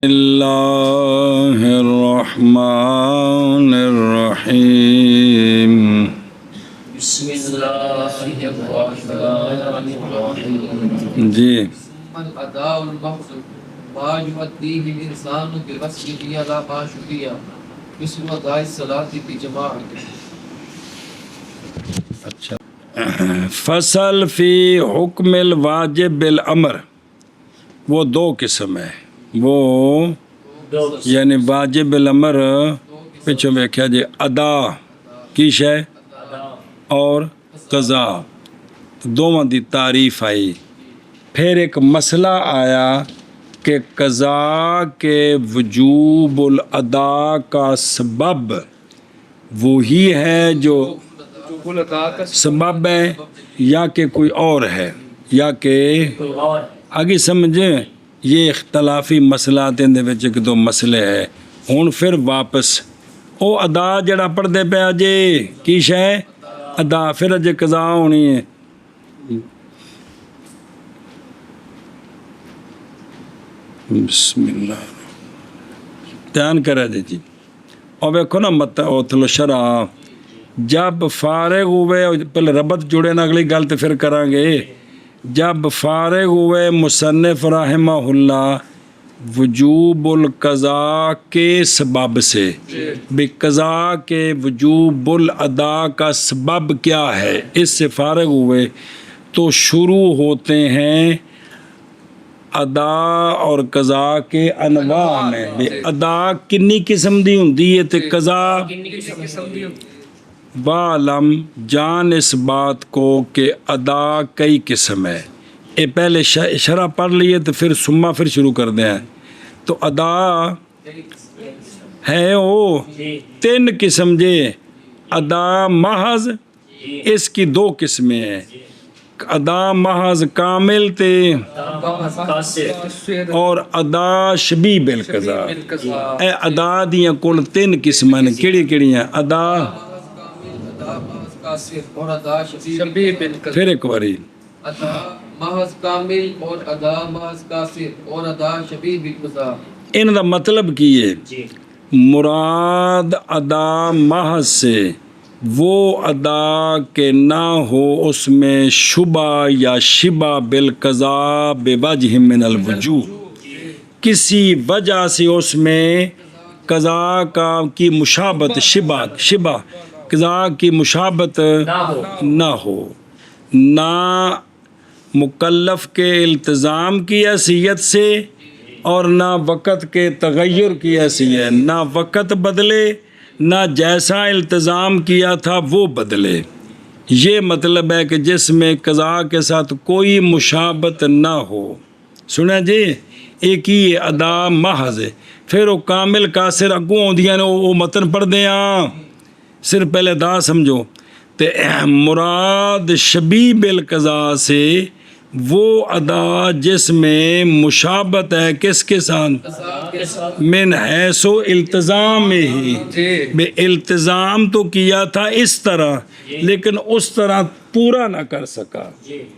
اللہ الرحمن الرحیم بسم اللہ الرحمن الرحیم جی الاداء المحض ما یؤدیہ الانسان بوصفہ علی ما شفیع بسم اداء الصلاۃ بجماعت. اچھا فصل فی حکم الواجب بالامر، وہ دو قسم ہے، وہ یعنی واجب الامر پچھو ویکھیا جی ادا کی شے اور قضا، دونوں دی تعریف آئی. پھر ایک مسئلہ آیا کہ قضا کے وجوب الادا کا سبب وہی ہے جو سبب ہے یا کہ کوئی اور ہے یا کہ آگے سمجھیں. یہ اختلافی مسئلات دے وچ ایک دو مسئلے ہے. ہن پھر واپس او ادا جڑا پڑھدے پیا جے کی شے ادا، پھر اجے قضا ہونی ہے. بسم اللہ دھیان کرے دے جی. اور ویکھو نا مت اوتھلو شرح جب فارغ ہوئے، پہلے ربط جڑے نا اگلی گل تے پھر کران گے. جب فارغ ہوئے مصنف رحمہ اللہ وجوب القضاء کے سبب سے، بھی قضاء کے وجوب الادا کا سبب کیا ہے، اس سے فارغ ہوئے تو شروع ہوتے ہیں ادا اور قضاء کے انواع میں. بھی ادا کنی قسم دی ہوندی ہے تے قضاء وعلم جان اس بات کو کہ ادا کئی قسم ہے. یہ پہلے شرح پڑھ لیے تو پھر سما پھر شروع کر دیں. تو ادا ہے وہ تین قسم جے. ادا محض اس کی دو قسمیں ہیں، ادا محض کامل تے اور ادا شبیہ بالقضاء. اے ادا دیاں کل تین قسماں نے کیڑی کیڑی ہیں؟ ادا اور ادا شبیہ بالقضاء. پھر ایک باری ادا محض کامل اور ادا محض قاصر اور ادا شبیہ بالقضاء. ان دا مطلب کی ہے؟ مراد ادا محض سے وہ ادا کہ نہ ہو اس میں شبہ یا شبہ بالقضاء بوجہ من الوجوہ، کسی وجہ سے اس میں قضاء کا کی مشابہت شبہ قضاء کی مشابہت نہ ہو، نہ مکلف کے التزام کی حیثیت سے اور نہ وقت کے تغیر کی حیثیت، نہ وقت بدلے نہ جیسا التزام کیا تھا وہ بدلے. یہ مطلب ہے کہ جس میں قضاء کے ساتھ کوئی مشابہت نہ ہو. سنیں جی ایک ہی ادا محض ہے. پھر وہ کامل قاصر اگوں ہوندیاں نے، وہ متن پڑھ دیں. صرف پہلے دا سمجھو. تے مراد شبیہ بالقضاء سے وہ ادا جس میں مشابہت ہے کس کے ساتھ؟ من حیث التزام میں ہی، بے التزام تو کیا تھا اس طرح لیکن اس طرح پورا نہ کر سکا.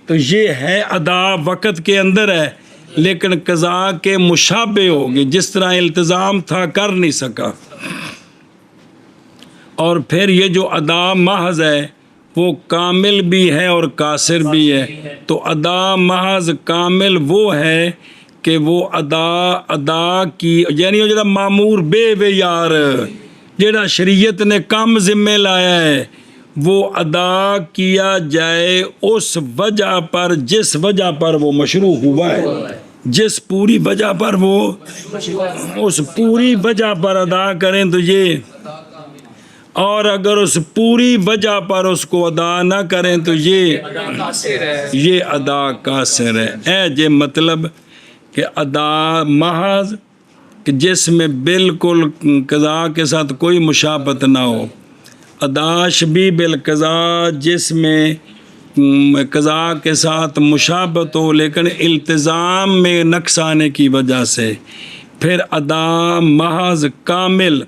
تو یہ ہے ادا وقت کے اندر ہے لیکن قضاء کے مشابہ ہوگی، جس طرح التزام تھا کر نہیں سکا. اور پھر یہ جو ادا محض ہے وہ کامل بھی ہے اور قاصر بھی ہے. تو ادا محض کامل وہ ہے کہ وہ ادا کی یعنی وہ جڑا معمور بے یار جڑا شریعت نے کام ذمہ لایا ہے وہ ادا کیا جائے اس وجہ پر جس وجہ پر وہ مشروع ہوا ہے، جس پوری وجہ پر وہ اس پوری وجہ پر ادا کریں تو یہ، اور اگر اس پوری وجہ پر اس کو ادا نہ کریں تو یہ ادا قاصر ہے. اے جے مطلب کہ ادا محض کہ جس میں بالکل قضاء کے ساتھ کوئی مشابہت نہ ہو، ادا شبیہ بالقضاء جس میں قضاء کے ساتھ مشابہت ہو لیکن التزام میں نقص آنے کی وجہ سے. پھر ادا محض کامل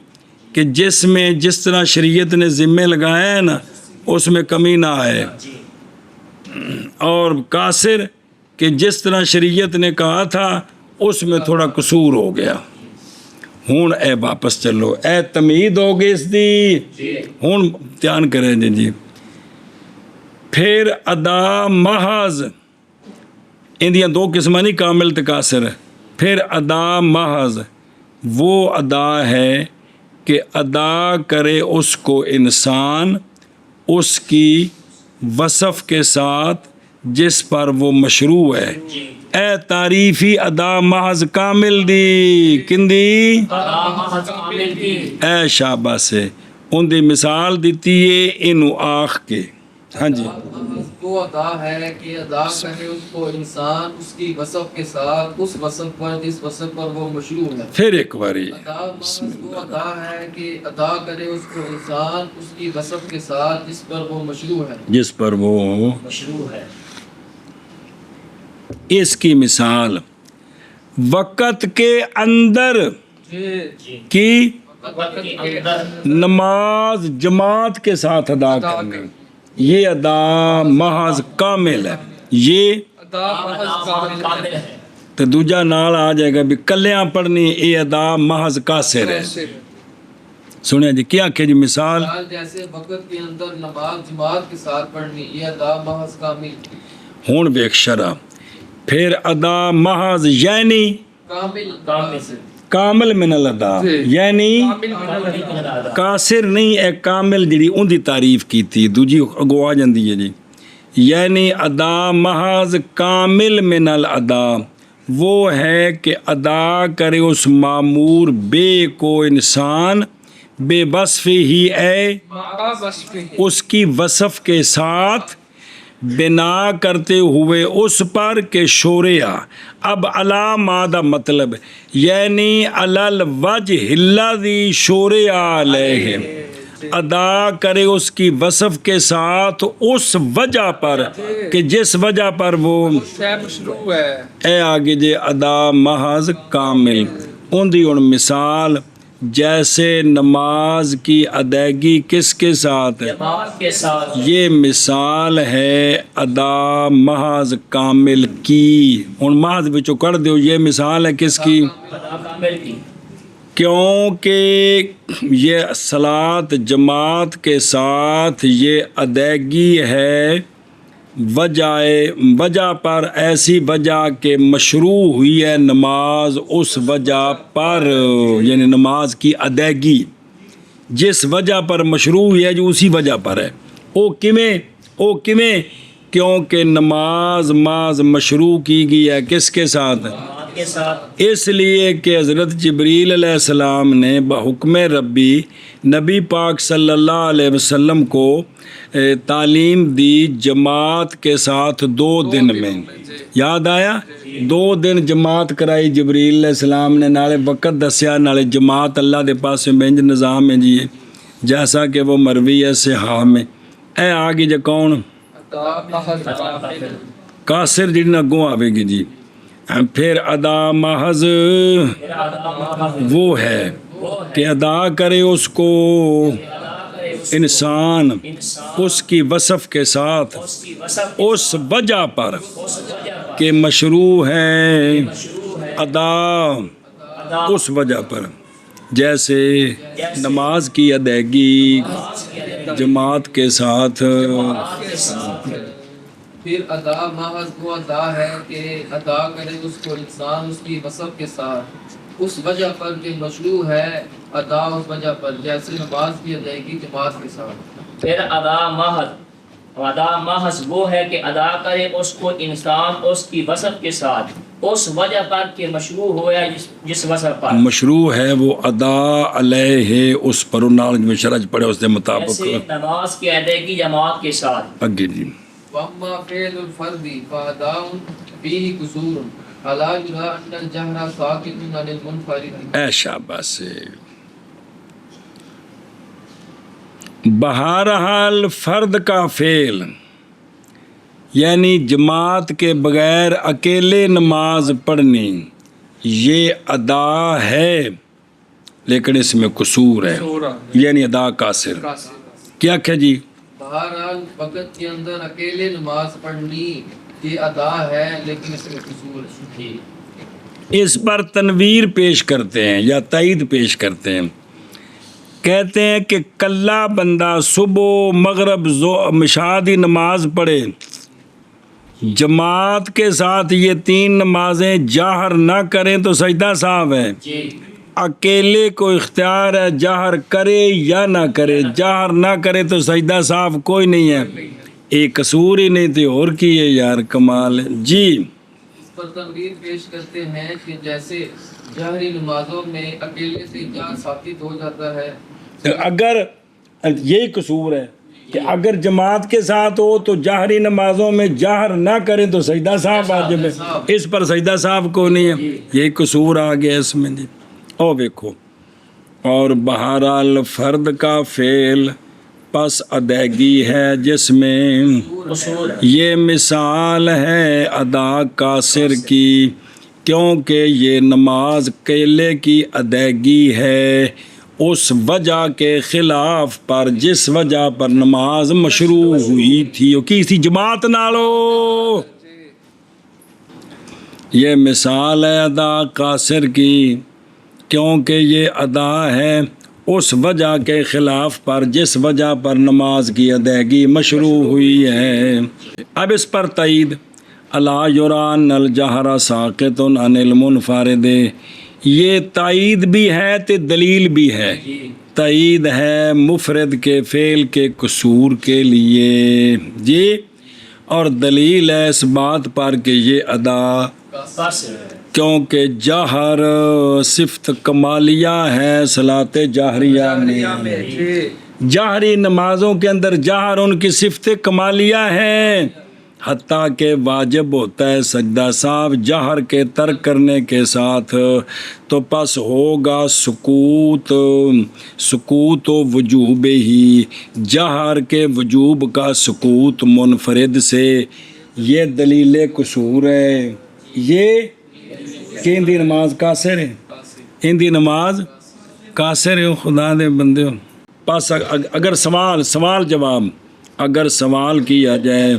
کہ جس میں جس طرح شریعت نے ذمہ لگایا ہے نا اس میں کمی نہ آئے، اور قاصر کہ جس طرح شریعت نے کہا تھا اس میں تھوڑا قصور ہو گیا. ہوں اے واپس چلو، اے تمید ہو گئی اس دی، ہوں دھیان کریں جی۔ پھر ادا محض، اندیاں دو قسم نہیں، کامل تے قاصر۔ پھر ادا محض وہ ادا ہے کہ ادا کرے اس کو انسان اس کی وصف کے ساتھ جس پر وہ مشروع ہے۔ اے تعریفی ادا محض کامل دی، کندی اے شاباش سے، ان دی مثال دیتی ہے انو آخ کے۔ ہاں جی، وہ ادا ہے کہ ادا کرے اس کو انسان اس کی وصف کے ساتھ اس وصف پر جس وصف پر وہ مشروع ہے۔ پھر ایک باری وہ ادا ہے کہ ادا کرے اس کو انسان اس کی وصف کے ساتھ جس پر وہ مشروع ہے، جس پر وہ مشروع ہے۔ اس کی مثال وقت کے اندر کی نماز جماعت کے ساتھ ادا کرنا، یہ ادا محض کامل ہے۔ یہ تو دوجا نال آ جائے گا بھی کلیاں پڑھنی، یہ ادا محض قاصر ہے۔ سنیں جی کیا کہ جی مثال، جیسے وقت کے اندر نماز جماعت کے ساتھ پڑھنی، یہ ادا محض کامل ہون بیک شرع۔ پھر ادا محض یعنی کامل من الادا، یعنی قاصر نہیں، اے کامل جڑی ان دی تعریف کی تھی دوجی اگو آ جاندی ہے جی۔ یعنی ادا محض کامل من الادا وہ ہے کہ ادا کرے اس معمور بے کو انسان بے وصف ہی اے اس کی وصف کے ساتھ بنا کرتے ہوئے اس پر کہ شوریا۔ اب علا مادہ مطلب یعنی علل وجہ الذی شوریا علیہ، ادا کرے اس کی وصف کے ساتھ اس وجہ پر کہ جس وجہ پر وہ مشروع ہے۔ اے آگے جے ادا محض کامل ان دی ان مثال جیسے نماز کی ادائیگی کس کے ساتھ ہے، جماعت کے ساتھ، یہ مثال ہے ادا محض کامل کی۔ ان محض بچوں کر دیو، یہ مثال ہے کس کی؟ ادا کامل کی، کیونکہ یہ صلاۃ جماعت کے ساتھ یہ ادائیگی ہے وجہ پر، ایسی وجہ کہ مشروع ہوئی ہے نماز اس وجہ پر، یعنی نماز کی ادائیگی جس وجہ پر مشروع ہوئی ہے جو اسی وجہ پر ہے۔ او کمیں کیونکہ نماز مشروع کی گئی ہے کس کے ساتھ؟ جماعت کے ساتھ، اس لیے کہ حضرت جبریل علیہ السلام نے بحکم ربی نبی پاک صلی اللہ علیہ وسلم کو تعلیم دی جماعت کے ساتھ 2 دن میں، یاد آیا 2 دن جماعت کرائی جبریل علیہ السلام نے، نالے وقت دسیا، نالے جماعت اللہ دے پاس میں انج نظام ہے جی جیسا کہ وہ مروی ہے صحاح میں۔ اے آگے جے کون قاصر جی نگوں آوے گی جی۔ پھر ادا محض وہ ہے کہ ادا کرے اس کو انسان اس کی وصف کے ساتھ اس وجہ پر کہ مشروع ہے ادا اس وجہ پر، جیسے نماز کی ادائیگی جماعت کے ساتھ۔ پھر ادا محض وہ ادا ہے کہ ادا کرے اس کو انسان اس کی وصف کے ساتھ اس وجہ پر کہ مشروع ہے ادا اس وجہ پر، جیسے نماز کی ادائیگی جماعت کے ساتھ۔ پھر ادا محض وہ ہے کہ ادا کرے اس کو انسان اس کی وصف کے ساتھ اس وجہ پر کہ مشروع ہوا جس وصف پر، مشروع ہے وہ ادا علیہ اس پر، نال میں شرج پڑے اس کے مطابق جیسے نماز کی ادائیگی جماعت کے ساتھ۔ اگے جی وَأَمَّا فِعْلُ الْفَرْدِ فَأَدَاءٌ فِيهِ قُصُورٌ أَلَا يُرَى أَنَّ الْجَهْرَ سَاقِطٌ عَنِ الْمُنْفَرِدِ۔ اے شاباش سے، بہرحال فرد کا فعل یعنی جماعت کے بغیر اکیلے نماز پڑھنی یہ ادا ہے، لیکن اس میں قصور ہے، یعنی ادا قاصر۔ کیا کہ جی بہرحال وقت کے اندر اکیلے نماز پڑھنی یہ ادا ہے، لیکن اس میں قصور ہے۔ اس پر تنویر پیش کرتے ہیں یا تائید پیش کرتے ہیں. کہتے ہیں کہ کلّا بندہ صبح مغرب مشاہدی نماز پڑھے جماعت کے ساتھ، یہ 3 نمازیں جاہر نہ کریں تو سجدہ سہو ہے. اکیلے کو اختیار ہے جاہر کرے یا نہ کرے، جاہر نہ کرے تو سجدہ سہو کوئی نہیں ہے. ایک قصور ہی نہیں تھی اور کی ہے یار، کمال ہے. جی اس پر تنویر پیش کرتے ہیں کہ جیسے جہری نمازوں میں اکیلے سے جہر ثابت ہو جاتا ہے، اگر یہی قصور ہے کہ اگر جماعت کے ساتھ ہو تو جہری نمازوں میں جاہر نہ کریں تو سجدہ صاحب واجب ہے، اس پر سجدہ صاحب کو نہیں ہے. یہی قصور آ گیا اس میں. جی اور دیکھو، اور بہرحال فرد کا فعل پس ادائیگی ہے جس میں یہ مثال ہے ادا قاصر کی، کیونکہ یہ نماز کیلے کی ادائیگی ہے اس وجہ کے خلاف پر جس وجہ پر نماز مشروع ہوئی تھی، وہ کسی جماعت نالو. یہ مثال ہے ادا قاصر کی، کیونکہ یہ ادا ہے اس وجہ کے خلاف پر جس وجہ پر نماز کی ادائیگی مشروع ہوئی ہے. اب اس پر تائید الا یران الجہر ساقط عن المنفرد، یہ تائید بھی ہے تے دلیل بھی ہے. تائید ہے مفرد کے فعل کے قصور کے لیے جی، اور دلیل ہے اس بات پر کہ یہ ادا کیونکہ جہر صفت کمالیہ ہے صلاۃ جہریہ میں. جہری نمازوں کے اندر جہر ان کی صفت کمالیہ ہے، حتیٰ کہ واجب ہوتا ہے سجدہ سہو جہر کے ترک کرنے کے ساتھ، تو پس ہوگا سکوت. سکوت و وجوب ہی، جہر کے وجوب کا سکوت منفرد سے. یہ دلیل قصور ہے. یہ کہ ان دی نماز قاصر ہے، ان دی نماز قاصر ہے. خدا دے بندے پس اگر سوال جواب اگر سوال کیا جائے،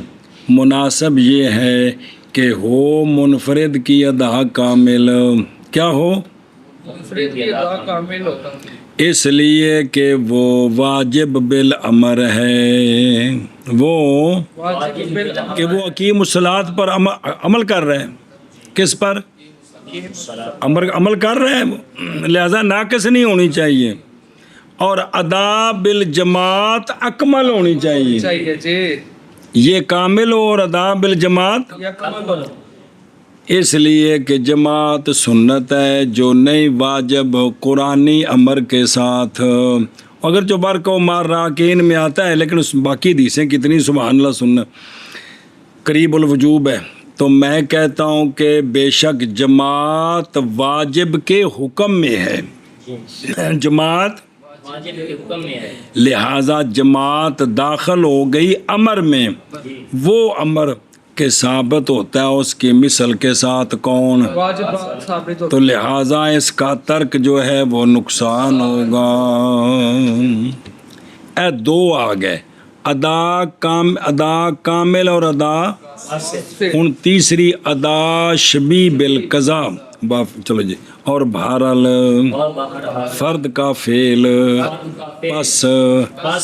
مناسب یہ ہے کہ ہو منفرد کی ادا کامل. کیا ہو؟ منفرد کی ادا کامل ہوتا ہے، اس لیے کہ وہ واجب بالامر ہے. وہ کہ وہ اقیم الصلاۃ پر عمل کر رہے ہیں. کس پر؟ عمل کر رہے ہیں، لہذا ناقص نہیں ہونی چاہیے، اور ادا بالجماعت اکمل ہونی چاہیے. یہ کامل ہو اور ادا بالجماعت، اس لیے کہ جماعت سنت ہے جو نہیں واجب قرآنی امر کے ساتھ. اگر جو برق و مار راکین میں آتا ہے، لیکن اس باقی حدیثیں کتنی سبحان اللہ سنت قریب الوجوب ہے. تو میں کہتا ہوں کہ بے شک جماعت واجب کے حکم میں ہے، جماعت واجب کے حکم میں ہے، لہٰذا جماعت داخل ہو گئی امر میں، وہ امر کے ثابت ہوتا ہے اس کی مثل کے ساتھ کون؟ تو لہٰذا اس کا ترک جو ہے وہ نقصان ہوگا. اے دو آ گئے، ادا کامل اور ادا. ان تیسری ادا شبیہ بالقضا. چلو جی، اور بہرحال فرد کا فعل پس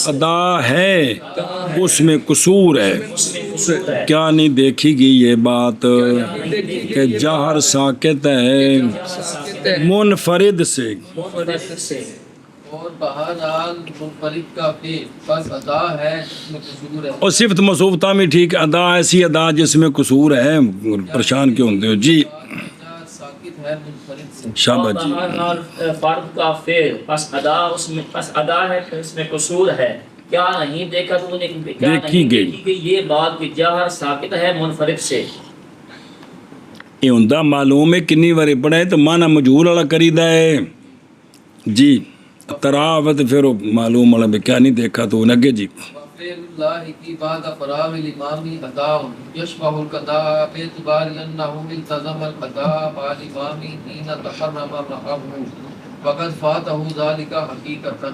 ادا ہے اس میں قصور ہے. کیا نہیں دیکھی گئی یہ بات کہ جہر ساکت ہے منفرد سے، اور بہرحال منفرد کا فعل پس ادا ہے جس میں قصور ہے. اور صفت موصوف تامی ٹھیک، ادا ایسی ادا جس میں قصور ہے. پریشان کیوں ہوتے ہو جی؟ ساکت ہے منفرد سے. شاباش جی. فرد کا فعل پس ادا ہے اس میں قصور ہے. کیا نہیں دیکھا تو نے دیکھی گئی یہ بات کہ جہر ساکت ہے منفرد سے. یہ ہوندا معلوم ہے کنی واری پڑھے تو مانا مجہول والا کریدا ہے جی. تراوت پھر معلوم والا بھی کیا نہیں دیکھا تو اگے جی. وفعل اللہ کی بعد فراغ الامام ادا یشبہ القضاء باعتبار انه التزم القضاء مع الامام حين تحرم رقبه وقد فاته ذلك حقیقتا.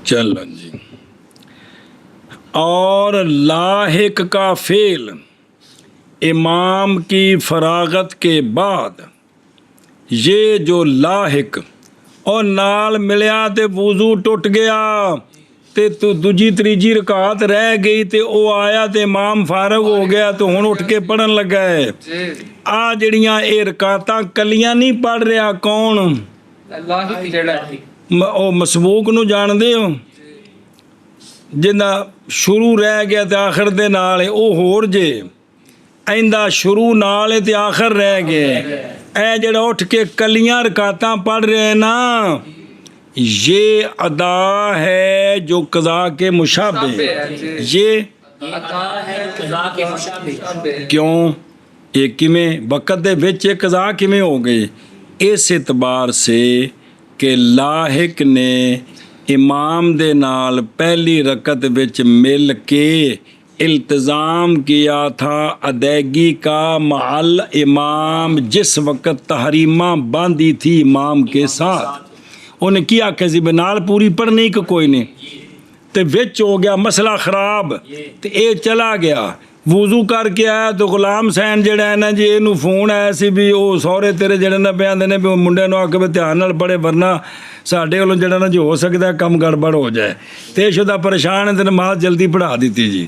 چلو جی. اور لاحق کا فعل امام کی فراغت کے بعد یہ ਜੋ ਲਾਹਿਕ ਉਹ ਨਾਲ ਮਿਲਿਆ ਤੇ ਵੁਜ਼ੂ ਟੁੱਟ ਗਿਆ ਤੇ ਦੂਜੀ ਤੀਜੀ ਰਕਾਤ ਰਹਿ ਗਈ ਤੇ ਉਹ ਆਇਆ ਤੇ ਇਮਾਮ ਫਾਰਗ ਹੋ ਗਿਆ ਤੇ ਹੁਣ ਉੱਠ ਕੇ ਪੜਨ ਲੱਗਾ ਹੈ। ਆ ਜਿਹੜੀਆਂ ਇਹ ਰਕਾਤਾਂ ਕੱਲੀਆਂ ਨਹੀਂ ਪੜ ਰਿਹਾ, ਕੌਣ? ਲਾਹਿਕ ਜਿਹੜਾ ਉਹ ਮਸਬੂਕ ਨੂੰ ਜਾਣਦੇ ਹੋ, ਜਿਹਦਾ ਸ਼ੁਰੂ ਰਹਿ ਗਿਆ ਤੇ ਆਖਰ ਦੇ ਨਾਲ ਹੈ, ਉਹ ਹੋਰ ਜੇ ਇਹਦਾ ਸ਼ੁਰੂ ਨਾਲ ਹੈ ਤੇ ਆਖਰ ਰਹਿ ਗਿਆ। ਇਹ ਜਿਹੜਾ ਉੱਠ ਕੇ ਕੱਲੀਆਂ ਰਕਾਤਾਂ ਪੜ ਰਿਹਾ ਨਾ, یہ ادا ہے جو قضا کے مشابہ، یہ کیوں؟ یہ کیویں وقت دے وچ یہ قضا کیویں ہو گئی؟ اس اعتبار سے کہ لاحق نے امام دے نال پہلی رکعت وچ مل کے التزام کیا تھا ادائیگی کا محل امام، جس وقت تحریمہ باندھی تھی امام کے ساتھ، انہیں کیا کہ زی بنال پوری پڑھنے کا کوئی نہیں تے وچ ہو گیا مسئلہ خراب تے اے چلا گیا، وضو کر کے آیا تو غلام حسین جڑا ہے نا جی اینو فون آیا سی بھی او سورے تیرے جڑے نا بیاندے نے بھی منڈے نو آکے دھیان نال پڑھے ورنہ ساڈے والوں جڑا نا جو ہو سکتا ہے کم گڑبڑ ہو جائے، تے شدہ پریشان ہے تے نماز جلدی پڑھا دیتی جی،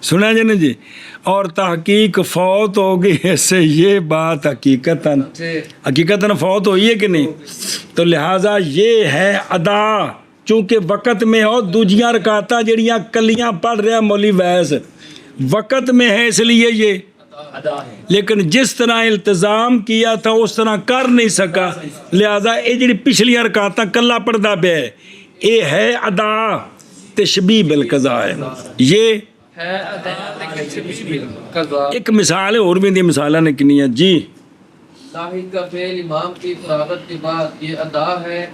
سنا جی نا جی، اور تحقیق فوت ہو گئی اس سے یہ بات حقیقتاً فوت ہوئی ہے کہ نہیں؟ تو لہٰذا یہ ہے ادا، چونکہ وقت میں ہو دوجیاں رکعتاں جڑیاں کلیاں پڑھ رہا مولوی ویس وقت میں ہے اس لیے یہ، لیکن جس طرح التزام کیا تھا اس طرح کر نہیں سکا، لہٰذا یہ جڑی پچھلیاں رکعتاں کلا پڑھدا پیا ہے یہ ہے ادا، تشبیہ بالقضاء ہے، یہ ایک مثال ہے، اور بھی دی مثالیں نے کنی ہیں جی۔ لاحق کا فعل امام کی فراغت کے بعد یہ ادا ہے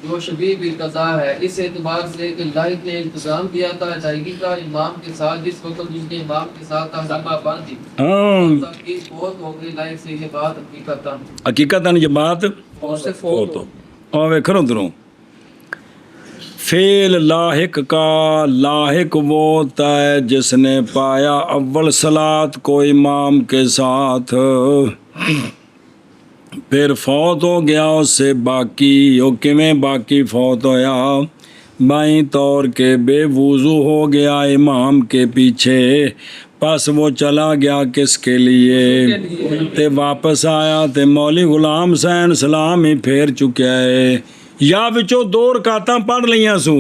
جو شبیہ بالقضاء ہے، اس اعتبار سے کہ لاحق نے التزام کیا تھا ادائیگی کا امام کے ساتھ، جس وقت اس نے امام کے ساتھ تحریمہ باندھی، تحقیق فوت ہو گئی لاحق سے، یہ بات حقیقتاً یہ بات فوت ہو۔ اور ویکھو ادھروں فعل لاحق کا، لاحق وہ ہوتا ہے جس نے پایا اول صلاۃ کو امام کے ساتھ، پھر فوت ہو گیا اس سے باقی، وہ کیویں باقی فوت ہویا؟ بائیں طور کے بے وضو ہو گیا امام کے پیچھے، پس وہ چلا گیا کس کے لیے؟ تے واپس آیا تے مولوی غلام حسین سلام ہی پھیر چکا ہے، یا بچوں دو رکعتاں پڑھ لیاں سو،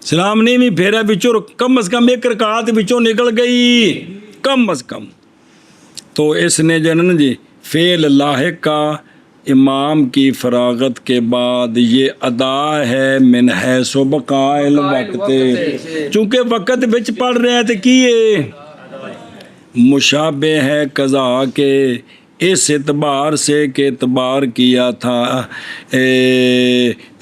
سلام نہیں بھی پھیرا بچوں، کم از کم ایک رکعت بچوں نکل گئی کم از کم۔ تو اس نے جنن جی فعل لاحق کا امام کی فراغت کے بعد یہ ادا ہے من حیث بقاء الوقت، چونکہ وقت بچ پڑھ رہے ہیں تو کیے مشابہ ہے قضا کے، اس اعتبار سے کہ اعتبار کیا تھا،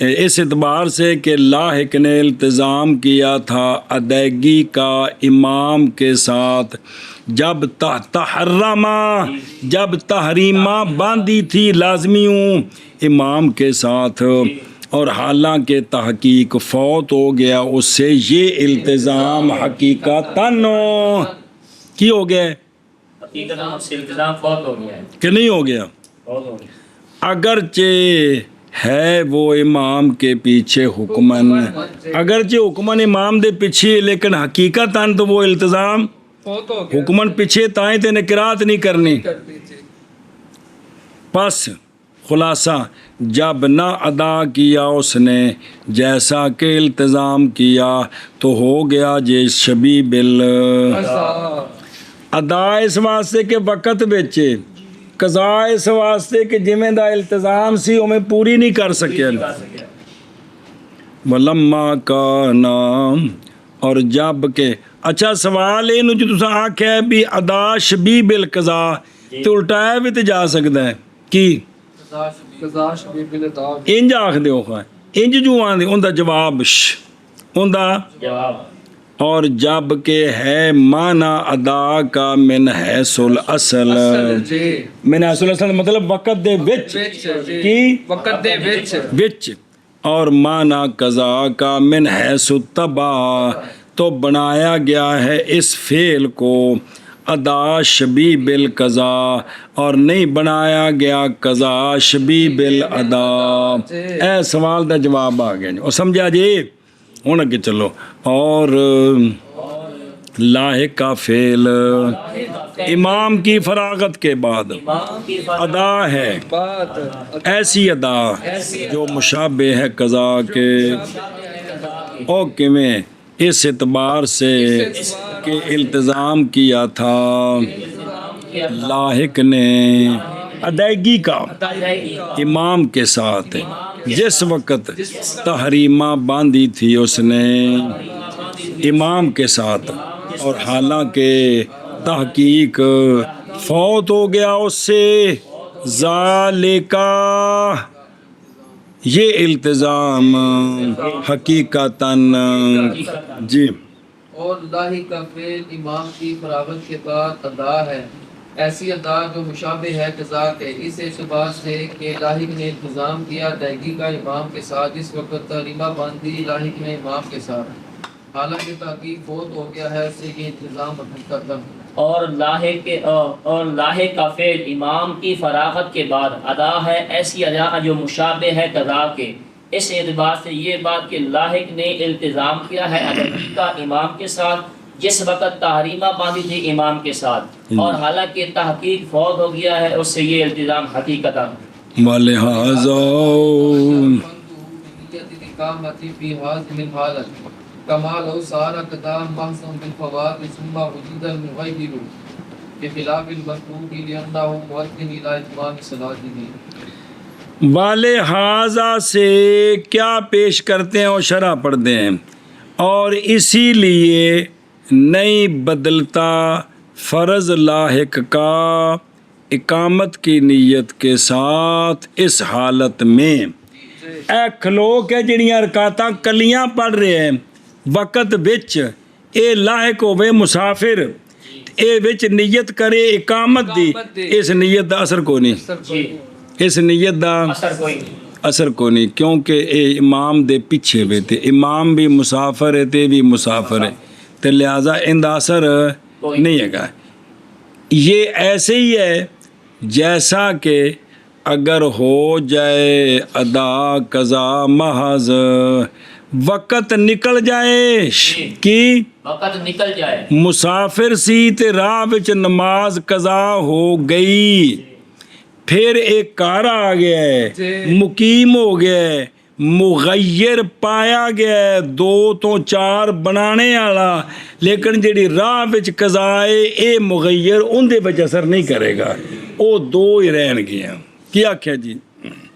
اس اعتبار سے کہ لاحق نے التزام کیا تھا ادائیگی کا امام کے ساتھ جب تحریمہ باندھی تھی لازمیوں امام کے ساتھ، اور حالانکہ تحقیق فوت ہو گیا اس سے یہ التزام حقیقتاً کی ہو گیا کہ نہیں ہو گیا؟ اگرچہ ہے وہ امام کے پیچھے حکمن، اگرچہ حکمن امام دے پیچھے، لیکن حقیقتاً تو وہ التزام حکمن پیچھے تائیں تے نکرات نہیں کرنی۔ پس خلاصہ جب نہ ادا کیا اس نے جیسا کہ التزام کیا تو ہو گیا جے شبیہ بال ادا، اس واسطے کہ وقت بیچے، قضا اس واسطے کہ جمیں دا التزام سی وہ میں پوری نہیں کر سکے۔ ولما کا نام، اور جب کہ اچھا سوال یہ جو تسا آکھیا ہے بھی ادا شبیہ بالقضا تے الٹایا بھی تے جا سکتا ہے کی انج آکھ دیو خواہ انج جو آندے ان دا جواب ان دا جواب، اور جب کہ ہے معنی ادا کا من حیث الاصل، من حیث الاصل مطلب وقت دے وچ کی وقت دے وچ، اور معنی قضا کا من حیث التبع، تو بنایا گیا ہے اس فعل کو ادا شبیہ بالقضا، اور نہیں بنایا گیا قضا شبیہ بالادا۔ اے سوال دا جواب آ گیا جی، اور سمجھا جی؟ ہوں اگے چلو۔ اور لاحق کا فعل امام کی فراغت کے بعد ادا ہے، ایسی ادا جو مشابہ ہے قضا کے، او کیویں؟ اس اعتبار سے کہ التزام کیا تھا لاحق نے ادائیگی کا امام کے ساتھ، جس وقت تحریمہ باندھی تھی اس نے امام کے ساتھ، اور حالانکہ تحقیق فوت ہو گیا اس سے، ذالکا یہ التزام حقیقتاً جی۔ اور لاحق کا فعل امام کی فراغت کے بعد ادا ہے، ایسی ادا جو مشابہ ہے قضا کے، اس اعتبار سے کہ لاحق نے التزام کیا ادائیگی کا امام کے ساتھ، جس وقت تحریمہ باندھی لاحق نے امام کے ساتھ، حالانکہ تحقیق فوت ہو گیا ہے اس سے یہ التزام حقیقت ہے۔ اور لاحق کا فعل امام کی فراغت کے بعد ادا ہے، ایسی ادا جو مشابہ ہے قضا کے، اس اعتبار سے یہ بات کہ لاحق نے التزام کیا ہے ادائیگی کا امام کے ساتھ، جس وقت تحریمہ باندھی تھی امام کے ساتھ، اور حالانکہ تحقیق فوت ہو گیا ہے اس سے یہ التزام حقیقتا۔ وَلِهَذَا كما لو صار قدام بحث بالفوات ثم وجد المغير بخلاف المسبوق لأنه مؤذن إلى إتمام صلاته۔ وَلِهَذَا سے کیا پیش کرتے ہیں اور شرح پڑھتے ہیں، اور اسی لیے نہیں بدلتا فرض لاحق کا اقامت کی نیت کے ساتھ اس حالت میں۔ اے کھلوک ہے جڑیاں رکعتاں کلیاں پڑھ رہے ہیں وقت وچ، اے لاحق ہوئے مسافر، اے وچ نیت کرے اقامت دی، اس نیت دا اثر کو نہیں، اس نیت دا اثر کو نہیں، کیونکہ اے امام دے پیچھے ہوئے تھے، امام بھی مسافر ہے تے بھی مسافر ہے، تو لہٰذا ان دا اثر نہیں ہے گا۔ یہ ایسے ہی ہے جیسا کہ اگر ہو جائے ادا قضا محض، وقت نکل جائے کی وقت نکل جائے، مسافر سی تے راہ وچ نماز قضا ہو گئی، پھر ایک گھر آ گیا ہے، مقیم ہو گیا ہے، مغیر پایا گیا ہے 2 تو 4 بنانے والا، لیکن جڑی راہ وچ قضا ہے اے مغیر ان دے وچ اثر نہیں کرے گا، او 2 ہی رہن گیا۔ کیا کیا جی؟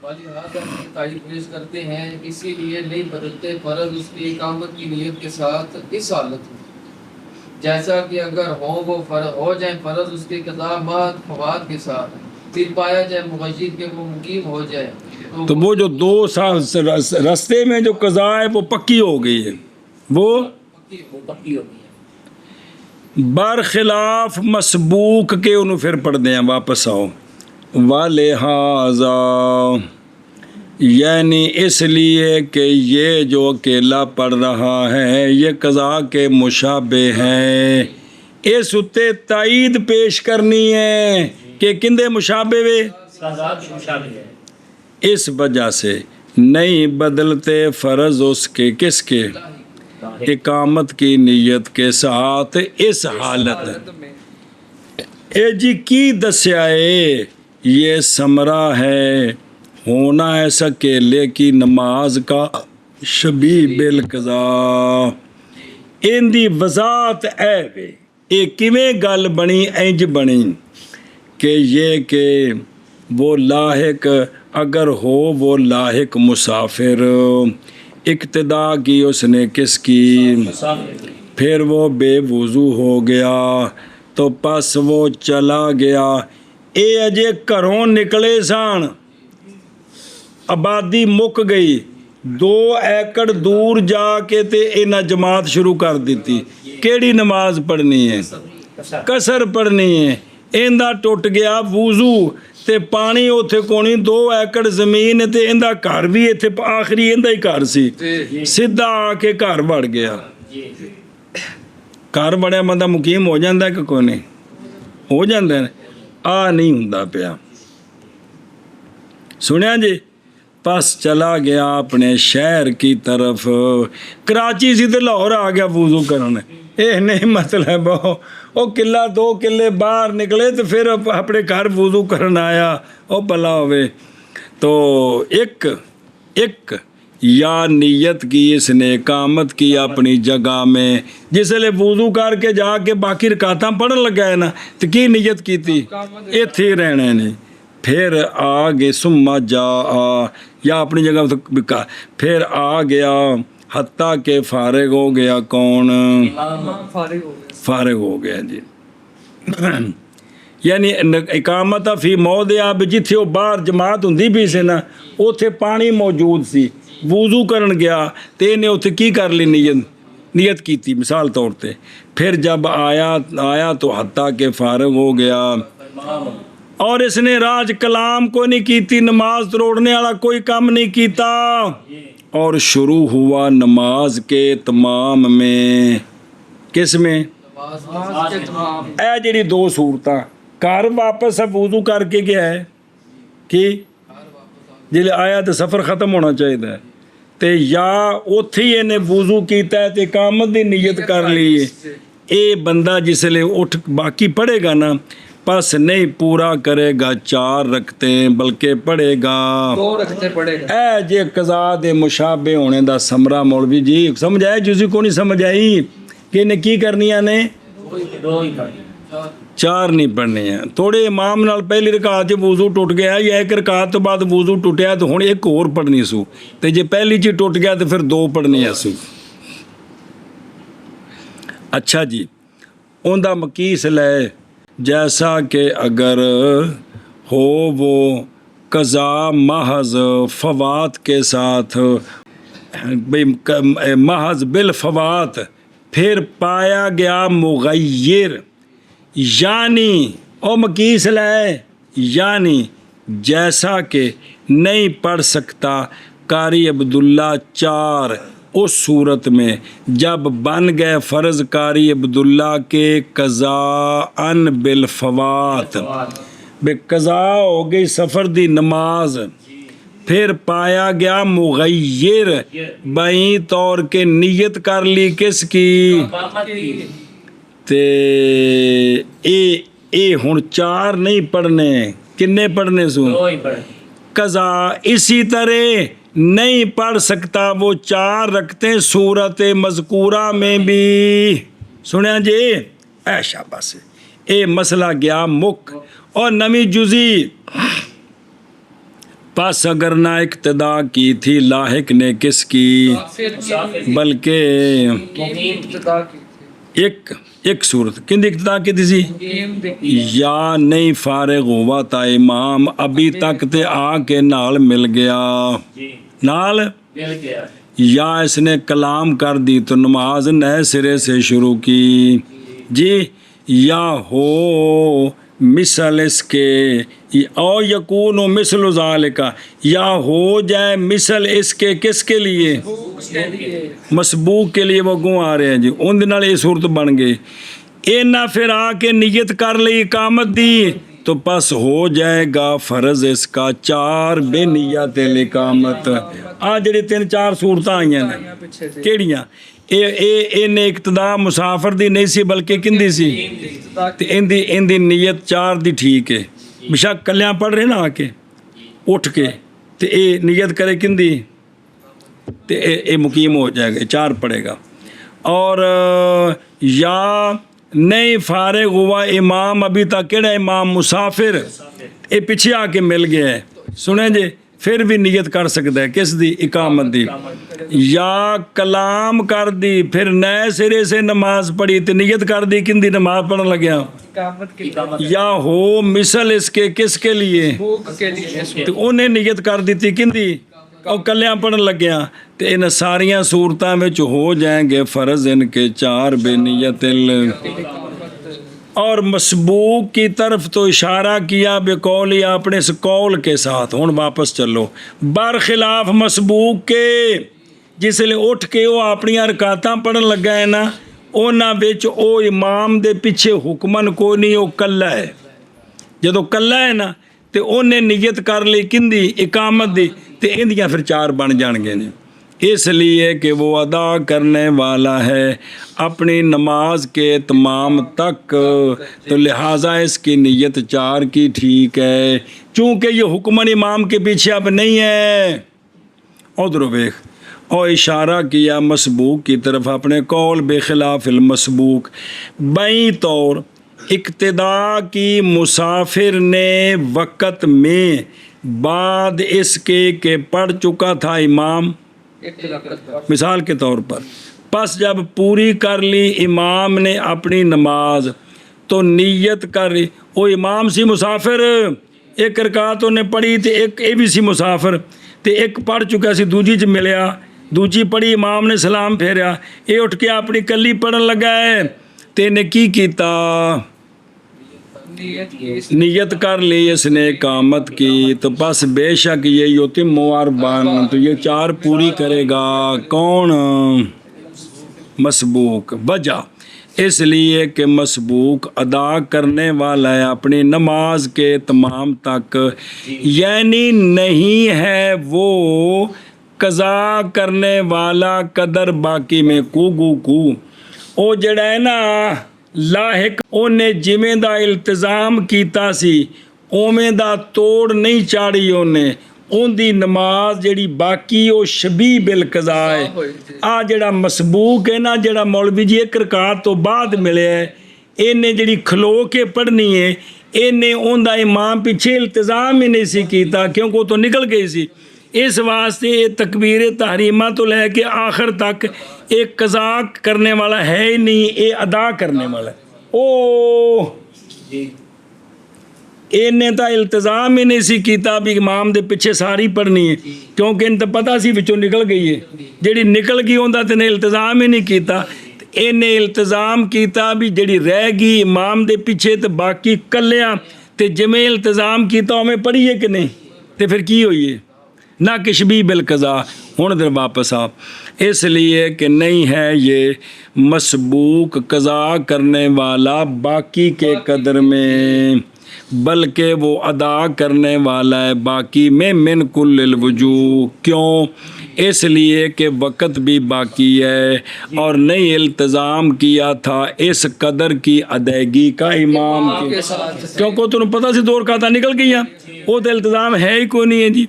ولہذا تائید پیش کرتے ہیں، اسی لیے نہیں بدلتے فرض اس کی اقامت کی نیت کے ساتھ اس حالت میں، جیسا کہ اگر ہو جائیں فرض اس کے قضا مات فوات کے ساتھ، پھر پایا جائے مغیر کے وہ مقیم ہو جائے، تو وہ جو 2 سال رستے میں جو قضا ہے وہ پکی ہو گئی ہے، وہ پکی ہو گئی ہے، برخلاف مسبوق کے انہوں پھر پڑھ دیں، واپس آؤ۔ وَلِہَذَا یعنی اس لیے کہ یہ جو اکیلا پڑھ رہا ہے یہ قضا کے مشابہ ہے، اس اتے تائید پیش کرنی ہے کہ کندے مشابہ وے، قضا کی مشابہ ہے، اس وجہ سے نہیں بدلتے فرض اس کے کس کے اقامت کی نیت کے ساتھ اس حالت میں۔ اے جی کی دسیا ہے، یہ ثمرہ ہے ہونا ایسا کیلے کی نماز کا شبیہ بالقضا، ان دی وضاحت اے وے، اے کیویں گل بنی انج بنی کہ یہ کہ وہ لاحق اگر ہو وہ لاحق مسافر، اقتدا کی اس نے کس کی، پھر وہ بے وضو ہو گیا تو پس وہ چلا گیا، اے اجے گھروں نکلے سان، آبادی مک گئی، 2 ایکڑ دور جا کے تے انہاں جماعت شروع کر دیتی، کیڑی نماز پڑھنی ہے، قصر پڑھنی ہے، ایندہ ٹوٹ گیا وضو تے پانی اوتھے کونی، 2 ایکڑ زمین تے ایندہ گھر بھی ایتھے آخری ایندہ ہی گھر سی، سیدھا آ کے گھر بڑھ گیا، گھر بڑھیا بندہ مقیم ہو جاندہ ہے کہ کوئی نہیں، ਹੋ ਜਾਂਦੇ ਨੇ, ਆ ਨਹੀਂ ਹੁੰਦਾ ਪਿਆ। ਸੁਣਿਆ ਜੀ। ਬਸ ਚਲਾ ਗਿਆ ਆਪਣੇ ਸ਼ਹਿਰ ਕੀ ਤਰਫ, ਕਰਾਚੀ ਸੀ ਤੇ ਲਾਹੌਰ ਆ ਗਿਆ ਵਜ਼ੂ ਕਰਨ। ਇਹ ਨਹੀਂ ਮਤਲਬ ਉਹ ਕਿੱਲਾ 2 ਕਿੱਲੇ ਬਾਹਰ ਨਿਕਲੇ ਤੇ ਫਿਰ ਆਪਣੇ ਘਰ ਵਜ਼ੂ ਕਰਨ ਆਇਆ, ਉਹ ਭਲਾ ہوئے۔ تو ایک یا نیت کی اس نے اقامت کی اپنی جگہ میں، جس لئے وضو کر کے جا کے باقی رکعتاں پڑھن لگا ہے نا، تو کی نیت کی تھی ایتھے رہنے نے، پھر آگے ثم جا یا اپنی جگہ پھر آ گیا حتیٰ کہ فارغ ہو گیا کون؟ فارغ ہو گیا جی۔ یعنی اقامت فی موضع جتھے وہ باہر جماعت ہوندی بھی سی نا، اوتھے پانی موجود سی، وضو کرن گیا تے انہیں اوتھے کی کر لی؟ نیت کی تھی مثال طور تے۔ پھر جب آیا تو حتیٰ کہ فارغ ہو گیا، اور اس نے راج کلام کو نہیں کیتی، نماز توڑنے والا کوئی کام نہیں کیتا، اور شروع ہوا نماز کے تمام میں۔ کس میں؟ اے جڑی 2 صورتاں، گھر واپس اب وضو کر کے گیا ہے کہ جلے آیا تو سفر ختم ہونا چاہیے تے یا اوتھے ہی انہیں وضو کیتا ہے تے اقامت دی نیت کر لی ہے۔ اے بندہ جس لئے اٹھ باقی پڑھے گا نا، پس نہیں پورا کرے گا 4 رکھتے بلکہ پڑھے گا 2 رکھتے پڑھے گا۔ اے جے قضا دے مشابہ ہونے دا سمرہ مولوی جی سمجھ آئے؟ جزی کو نہیں سمجھ آئی کہ انہیں کی کرنی آنے؟ 4 نہیں پڑھنے ہیں۔ تھوڑے امام نال پہلی رکعت وضو ٹوٹ گیا یا 1 رکعت تو بعد وضو ٹوٹیا تو ہن 1 اور پڑھنی سو، تے جے پہلی چی ٹوٹ گیا تو پھر 2 پڑھنی ہے سو۔ اچھا جی، ان دا مکیس لے جیسا کہ اگر ہو وہ قضا محض فوات کے ساتھ، محض بالفوات، پھر پایا گیا مغیر، یعنی او مکیس لائے یعنی جیسا کہ نہیں پڑھ سکتا قاری عبداللہ 4 اس صورت میں جب بن گئے فرض قاری عبداللہ کے قضاءً بالفوات، بے قضا ہو گئی سفر دی نماز، پھر پایا گیا مغیر بائیں طور کے نیت کر لی کس کی؟ تے اے ہن 4 نہیں پڑھنے، کنے پڑھنے سو؟ قضا اسی طرح نہیں پڑھ سکتا، وہ 4 رکھتے صورت مذکورہ میں بھی۔ سنیا جی؟ اے شاباش، اے مسئلہ گیا مک۔ اور نمی جزی، پس اگر نہ اقتدا کی تھی لاحق نے کس کی؟ بلکہ ایک صورت کن دی اقتدا کی تھی؟ یا نہیں فارغ ہوا تا امام ابھی تک تے آ کے نال مل گیا، نال یا اس نے کلام کر دی تو نماز نئے سرے سے شروع کی جی، یا ہو مثل اس کے او یکون مثل ذالک، یا ہو جائے مثل اس کے کس کے لیے؟ مسبوق کے لیے۔ وہ گوں آ رہے ہیں جی، ان دن یہ صورت بن گئی۔ اینا پھر آ کے نیت کر لی اقامت دی تو پس ہو جائے گا فرض اس کا 4 بے نیت الاقامت۔ جڑی 3-4 صورتیں آئی ہیں کیڑیاں؟ ان اقتدا مسافر دی نہیں سی بلکہ کن دی سی؟ ان دی نیت 4 دی ٹھیک ہے، بشک کلیاں پڑھ رہے نا آ کے اٹھ کے تے اے نیت کرے کن دی تے اے مقیم ہو جائے گا، 4 پڑھے گا۔ اور یا نہیں فارغ ہوا امام ابھی تک، کیڑا امام؟ مسافر، اے پیچھے آ کے مل گیا ہے، سنیں جی، پھر بھی نیت کر سکتا ہے کس دی؟ اقامت دی۔ یا کلام کر دی پھر نئے سرے سے نماز پڑھی تو نیت کر دی کن دی؟ نماز پڑھنے لگیا۔ یا ہو مثل اس کے کس کے لیے؟ تو انہیں نیت کر دی تھی کن دی؟ اور کلیاں پڑھن لگیا تو ان ساریاں صورتاں میں ہو جائیں گے فرض ان کے 4 بے نیت اور مسبوق کی طرف تو اشارہ کیا بقول یا اپنے اس قول کے ساتھ۔ ہن واپس چلو، برخلاف مسبوق کے جس لئے اٹھ کے وہ اپنی رکعتاں پڑھن لگا ہے نا، ਉਹਨਾਂ ਵਿੱਚ ਉਹ ਇਮਾਮ ਦੇ ਪਿੱਛੇ ਹੁਕਮਨ ਕੋਈ ਨਹੀਂ, ਉਹ ਕੱਲਾ ਹੈ। ਜਦੋਂ ਕੱਲਾ ਹੈ ਨਾ ਤੇ ਉਹਨੇ ਨੀਅਤ ਕਰ ਲਈ ਕਿੰਦੀ ਇਕਾਮਤ ਦੀ, ਤੇ ਇਹਦੀਆਂ ਫਿਰ 4 ਬਣ ਜਾਣਗੇ ਨੇ। اس لیے کہ وہ ادا کرنے والا ہے اپنی نماز کے تمام تک، تو لہٰذا اس کی نیت 4 کی ٹھیک ہے، چونکہ یہ حکمن امام کے پیچھے اب نہیں ہے۔ ادھر ویخ اور اشارہ کیا مسبوق کی طرف، اپنے قول بخلاف المسبوق، بائیں طور اقتدا کی مسافر نے وقت میں بعد اس کے کہ پڑھ چکا تھا امام، مثال کے طور پر پس جب پوری کر لی امام نے اپنی نماز تو نیت کر لی، وہ امام سی مسافر، ایک رکعت انہیں پڑھی تے ایک اے بھی سی مسافر، تے ایک پڑھ چکا سی دوجی چ ملیا، دوجی پڑھی امام نے سلام پھیریا، یہ اٹھ کے اپنی کلی پڑھن لگا ہے، تے نے کی کیتا؟ نیت کر لی اس نے اقامت کی، تو بس بے شک یہ یتم اربعن، تو یہ 4 پوری کرے گا۔ کون؟ مسبوق۔ وجہ اس لیے کہ مسبوق ادا کرنے والا ہے اپنی نماز کے تمام تک، یعنی نہیں ہے وہ قضا کرنے والا قدر باقی میں کو او جڑا ہے نا لاحق اونے جویں دا التزام کیتا سی اوویں دا توڑ نہیں چاڑی، اونے اون دی نماز جڑی باقی او شبیہ بالقضا ہے۔ آ جڑا مسبوق ہے نا، جڑا مولوی جی 1 رکعت تو بعد ملے ہے، اینے جڑی کھلو کے پڑھنی ہے، اینے اون دا امام پیچھے التزام ہی نہیں سی کیتا، کیونکہ وہ تو نکل گئی سی۔ اس واسطے یہ تکبیر تحریمہ تو لے کے آخر تک ایک قضا کرنے والا ہے ہی نہیں، یہ ادا کرنے والا ہے۔ او انہیں تا التزام ہی نہیں سی کیتا بھی امام دے پیچھے ساری پڑھنی ہے، کیونکہ ان تو پتہ سی وچوں نکل گئی ہے، جڑی نکل گئی ہوندا تے نے التزام ہی نہیں کیتا، انہیں التزام کیتا بھی جڑی رہ گئی امام دے پیچھے تے باقی کلیاں تے جمیں التزام کیتا ہمیں پڑھی ہے کہ نہیں، تے پھر کی ہوئی ہے؟ نہ کہ شبیہ بالقضا۔ ہوں ادھر واپس آ، اس لیے کہ نہیں ہے یہ مسبوق قضا کرنے والا باقی کے قدر میں، بلکہ وہ ادا کرنے والا ہے باقی میں من کل الوجوہ۔ کیوں؟ اس لیے کہ وقت بھی باقی ہے اور نہیں التزام کیا تھا اس قدر کی ادائیگی کا امام کے، کیونکہ تمہیں پتہ سی 2 رکعتاں نکل گئی ہیں، وہ تو التزام ہے ہی کوئی نہیں ہے جی۔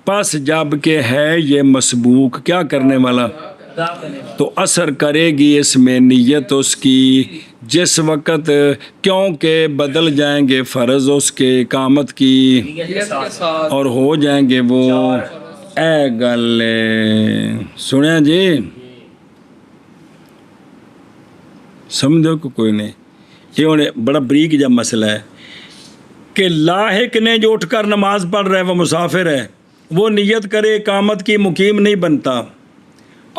پس جب کہ ہے یہ مسبوق کیا کرنے والا، تو اثر کرے گی اس میں نیت اس کی جس وقت، کیونکہ بدل جائیں گے فرض اس کے اقامت کی اور ہو جائیں گے وہ اے گل سنیا جی، سمجھو کہ کوئی نہیں، یہ انہیں بڑا بریک جب مسئلہ ہے کہ لاحق نے جو اٹھ کر نماز پڑھ رہا ہے وہ مسافر ہے، وہ نیت کرے اقامت کی مقیم نہیں بنتا،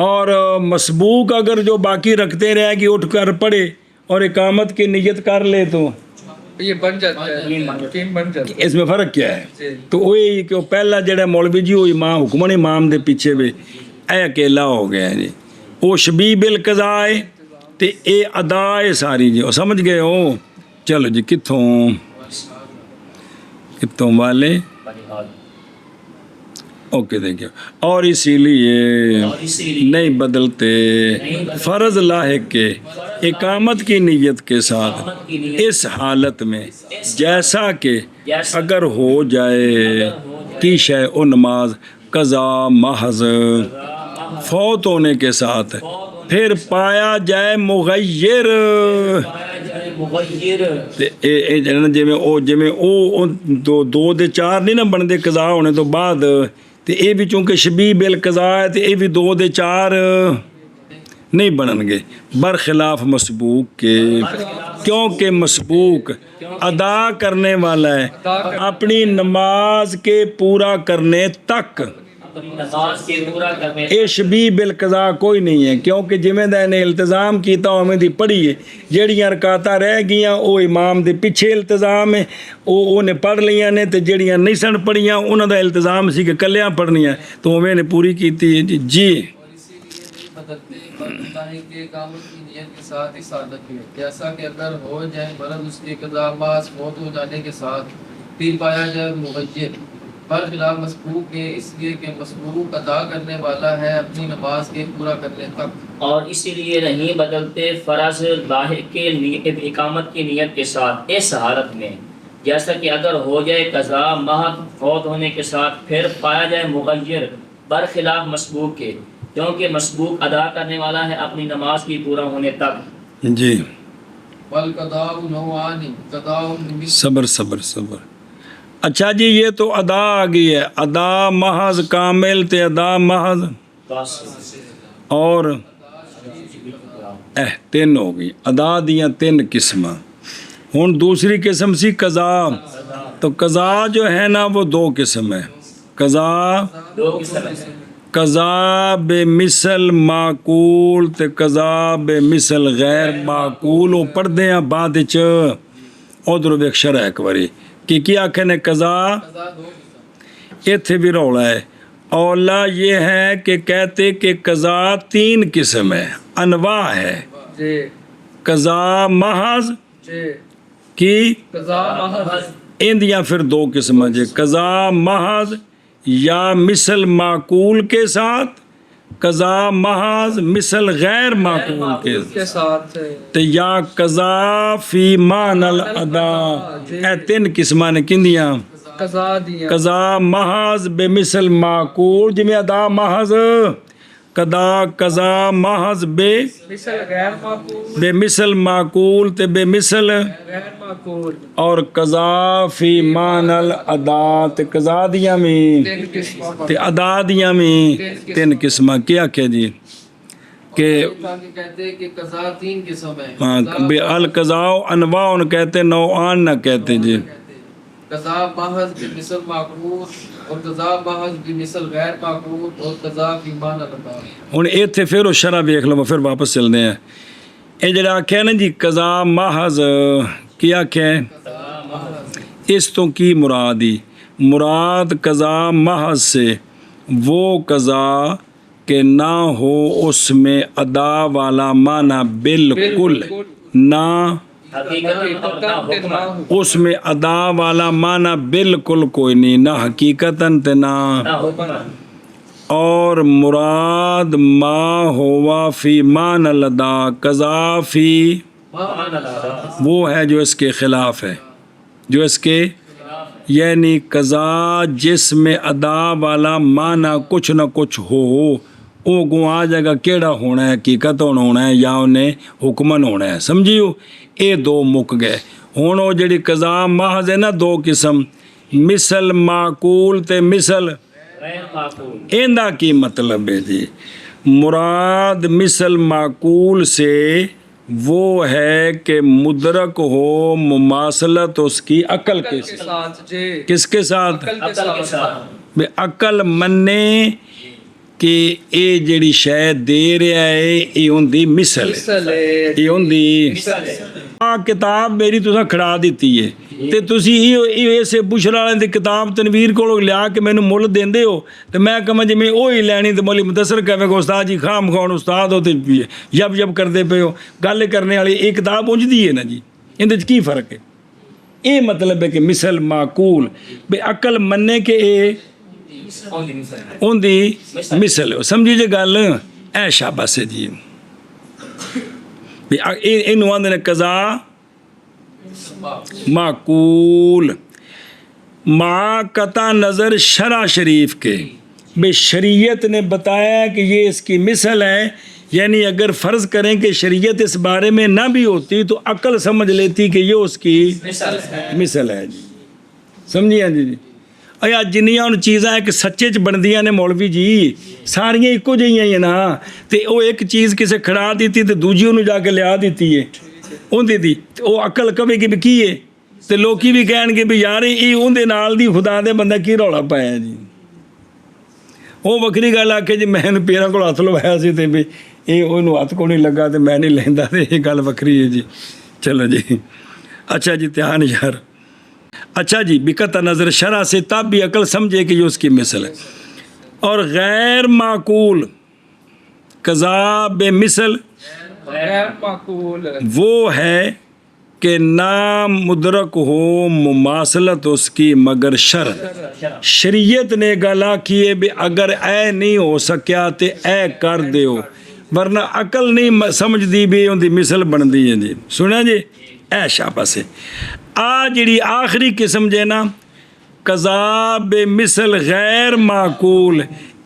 اور مسبوق اگر جو باقی رکھتے رہے کہ اٹھ کر پڑھے اور اقامت کی نیت کر لے تو یہ بن جاتا ہے۔ اس میں فرق کیا ہے؟ تو وہی کہ پہلا جڑا مولوی جی وہ امام حکمن امام دے پیچھے بھی اے اکیلا ہو گیا جی، وہ شبیہ بالقضا ہے تے اے ادا ہے ساری جی، سمجھ گئے ہو؟ چلو جی کتوں والے اوکے دیکھیں، اور اسی لیے نہیں بدلتے فرض لاحق کے اقامت کی نیت کے ساتھ اس حالت میں جیسا کہ اگر ہو جائے کی شے او نماز قضا محض فوت ہونے کے ساتھ، پھر پایا جائے مغیر، جی دو دے 4 نہیں نا بنتے قضا ہونے تو بعد، تے اے بھی چونکہ شبیہ بالقضا ہے تے اے بھی 2 دے 4 نہیں بنن گے برخلاف مسبوق کے، کیونکہ مسبوق ادا کرنے والا ہے اپنی نماز کے پورا کرنے تک، اے شبیہ بالقضا کوئی نہیں ہے، کیونکہ جویں دا نے التزام کیتا اوویں دی پڑھی ہے، جڑیاں رکعتاں رہ گئیاں او امام دے پیچھے التزام ہے، او نے پڑھ لیاں نے، تے جڑیاں نہیں سن پڑھیاں انہاں دا التزام سی کہ کلیاں پڑھنیاں، تو اوویں نے پوری کیتی ہے جی۔ بدلتے پر اللہ کے کاموں کی نیت کے ساتھ اس عادت میں جیسا کہ اگر ہو جائے مرض اس کے قضا باز موت ہو جانے کے ساتھ پھر پایا جائے مغیر برخلاف مسبوق کے اس لیے کہ مسبوق ادا کرنے والا ہے اپنی نماز کے پورا کرنے تک اور اسی لیے نہیں بدلتے فرض لاحق کے اقامت کی نیت کے ساتھ اس حالت میں جیسا کہ اگر ہو جائے قضا محض فوت ہونے کے ساتھ پھر پایا جائے مغیر برخلاف مسبوق کے کیونکہ مسبوق ادا کرنے والا ہے اپنی نماز کی پورا ہونے تک جی والقضاء نوعان قضاء صبر اچھا جی یہ تو ادا آ گئی ہے ادا محض کامل تے ادا محض اور تین ہو گئی ادا دیاں تین قسم ہوں دوسری قسم سی قضا تو قضا جو ہے نا وہ دو قسم ہے قضا قضا بے مثل معقول تے قضا بے مثل غیر معقول وہ پڑھتے ہیں بعد ادھر ویک شرح ایک باری کہ کیا آخر قضا ایتھے بھی رولا ہے اولا یہ ہے کہ کہتے کہ قضا تین قسم ہے انواع ہے قضا محض کی اندیاں پھر دو قسم جی قضا محض یا مثل معقول کے ساتھ قضا محض مثل غیر معقول کے ساتھ تو یا قضا فی معنی الادا اے تین قسمہ نے کندیاں قضا محض بے مثل معقول جی میں ادا محض قضا محض بے مثل معقول تے بے مثل اور قضا فی معنی الادا تے قضا دیاں میں تے ادا دیاں میں تین قسمہ کیا کہ جی کہ کہتے ہیں کہ قضا تین قسم ہے بے القضاء انواع کہتے نوعان نہ کہتے جی قضا محض بمثل معقول اور قضا محض بمثل غیر معقول اور قضا فی معنی الادا ہن ایتھے پھر شرح ویکھ لو پھر واپس چلدے ہیں اے جڑا آکھیا نا جی قضا محض کیا کہ اس تو کی مرادی مراد قضا محض سے وہ قضا کہ نہ ہو اس میں ادا والا معنی بالکل نہ اس میں ادا والا معنی بالکل کوئی نہیں نہ حقیقتاً تے نہ اور مراد ما ہوا فی معنی الادا قضا فی وہ ہے جو اس کے خلاف ہے جو اس کے یعنی قضا جس میں ادا والا معنی کچھ نہ کچھ ہو وہ گو آ جائے گا کیڑا ہونا ہے حقیقت ہونا ہے یا انہیں حکمن ہونا ہے سمجھیو اے دو مک گئے ہوں وہ جڑی قضا محض ہے نا دو قسم مثل معقول تے مثل ایندہ کی مطلب ہے جی مراد مثل معقول سے وہ ہے کہ مدرک ہو مماثلت اس کی عقل کے ساتھ کس کے ساتھ بے عقل مننے کہ اے جڑی شے دے رہا ہے اے ہوندی مثل ہے اے ہوندی کتاب میری تساں کھڑا دیتی ہے تے تسی ایسے بشرا والے دی کتاب تنویر کولوں لیا کے مینوں مل دیندے ہو تے میں کہاں جی میں اوہی لینی تے مولی مدثر کہے گا استاد جی خام خون استاد ہو تے یب کردے پے ہو گل کرنے والی ایک کتاب اونجدی ہے نا جی اندے وچ کی فرق ہے اے مطلب ہے کہ مثل معقول بے عقل مننے کہ اے اندی مثل ہو سمجھی جی گل اے شاباش ہے جی اینو آندے نے قضا معقول مع قطع نظر شرع شریف کے بے شریعت نے بتایا کہ یہ اس کی مثل ہے یعنی اگر فرض کریں کہ شریعت اس بارے میں نہ بھی ہوتی تو عقل سمجھ لیتی کہ یہ اس کی مثل ہے جی سمجھی ہاں جی ایا جنیاں ان چیزاں ایک سچے چ بندیاں نے مولوی جی ساریاں ایکو جہیاں ہی نا تے وہ ایک چیز کسے کھڑا دیتی تے دوجی انہوں جا کے لیا دیتی ہے اندی دی وہ عقل کبھی کہ بھی کی ہے تے لوکی بھی کہن گے بھی یار یہ اندے نال دی خدا دے بندہ کی رولا پایا جی وہ وکری گل آ کے جی میں پیراں کول ہاتھ لوایا سی تے بھی یہ انہوں ہاتھ کو نہیں لگا تے میں نہیں لیندا تے یہ گل وکری ہے جی چلو جی اچھا جی دھیان یار اچھا جی بقطع نظر شرع سے تب بھی عقل سمجھے کہ یہ اس کی مثل ہے اور غیر معقول قضا بے مثل غیر معقول وہ ہے کہ نہ مدرک ہو مماثلت اس کی مگر شرط شریعت نے گلا کیے بھی اگر اے نہیں ہو سکیا تے اے کر دیو ورنہ عقل نہیں سمجھ دی بھی ان دی مثل بن دی ہے جی سنیا جی اے شاباش آ جڑی آخری قسم جے نا قضا بے مثل غیر معقول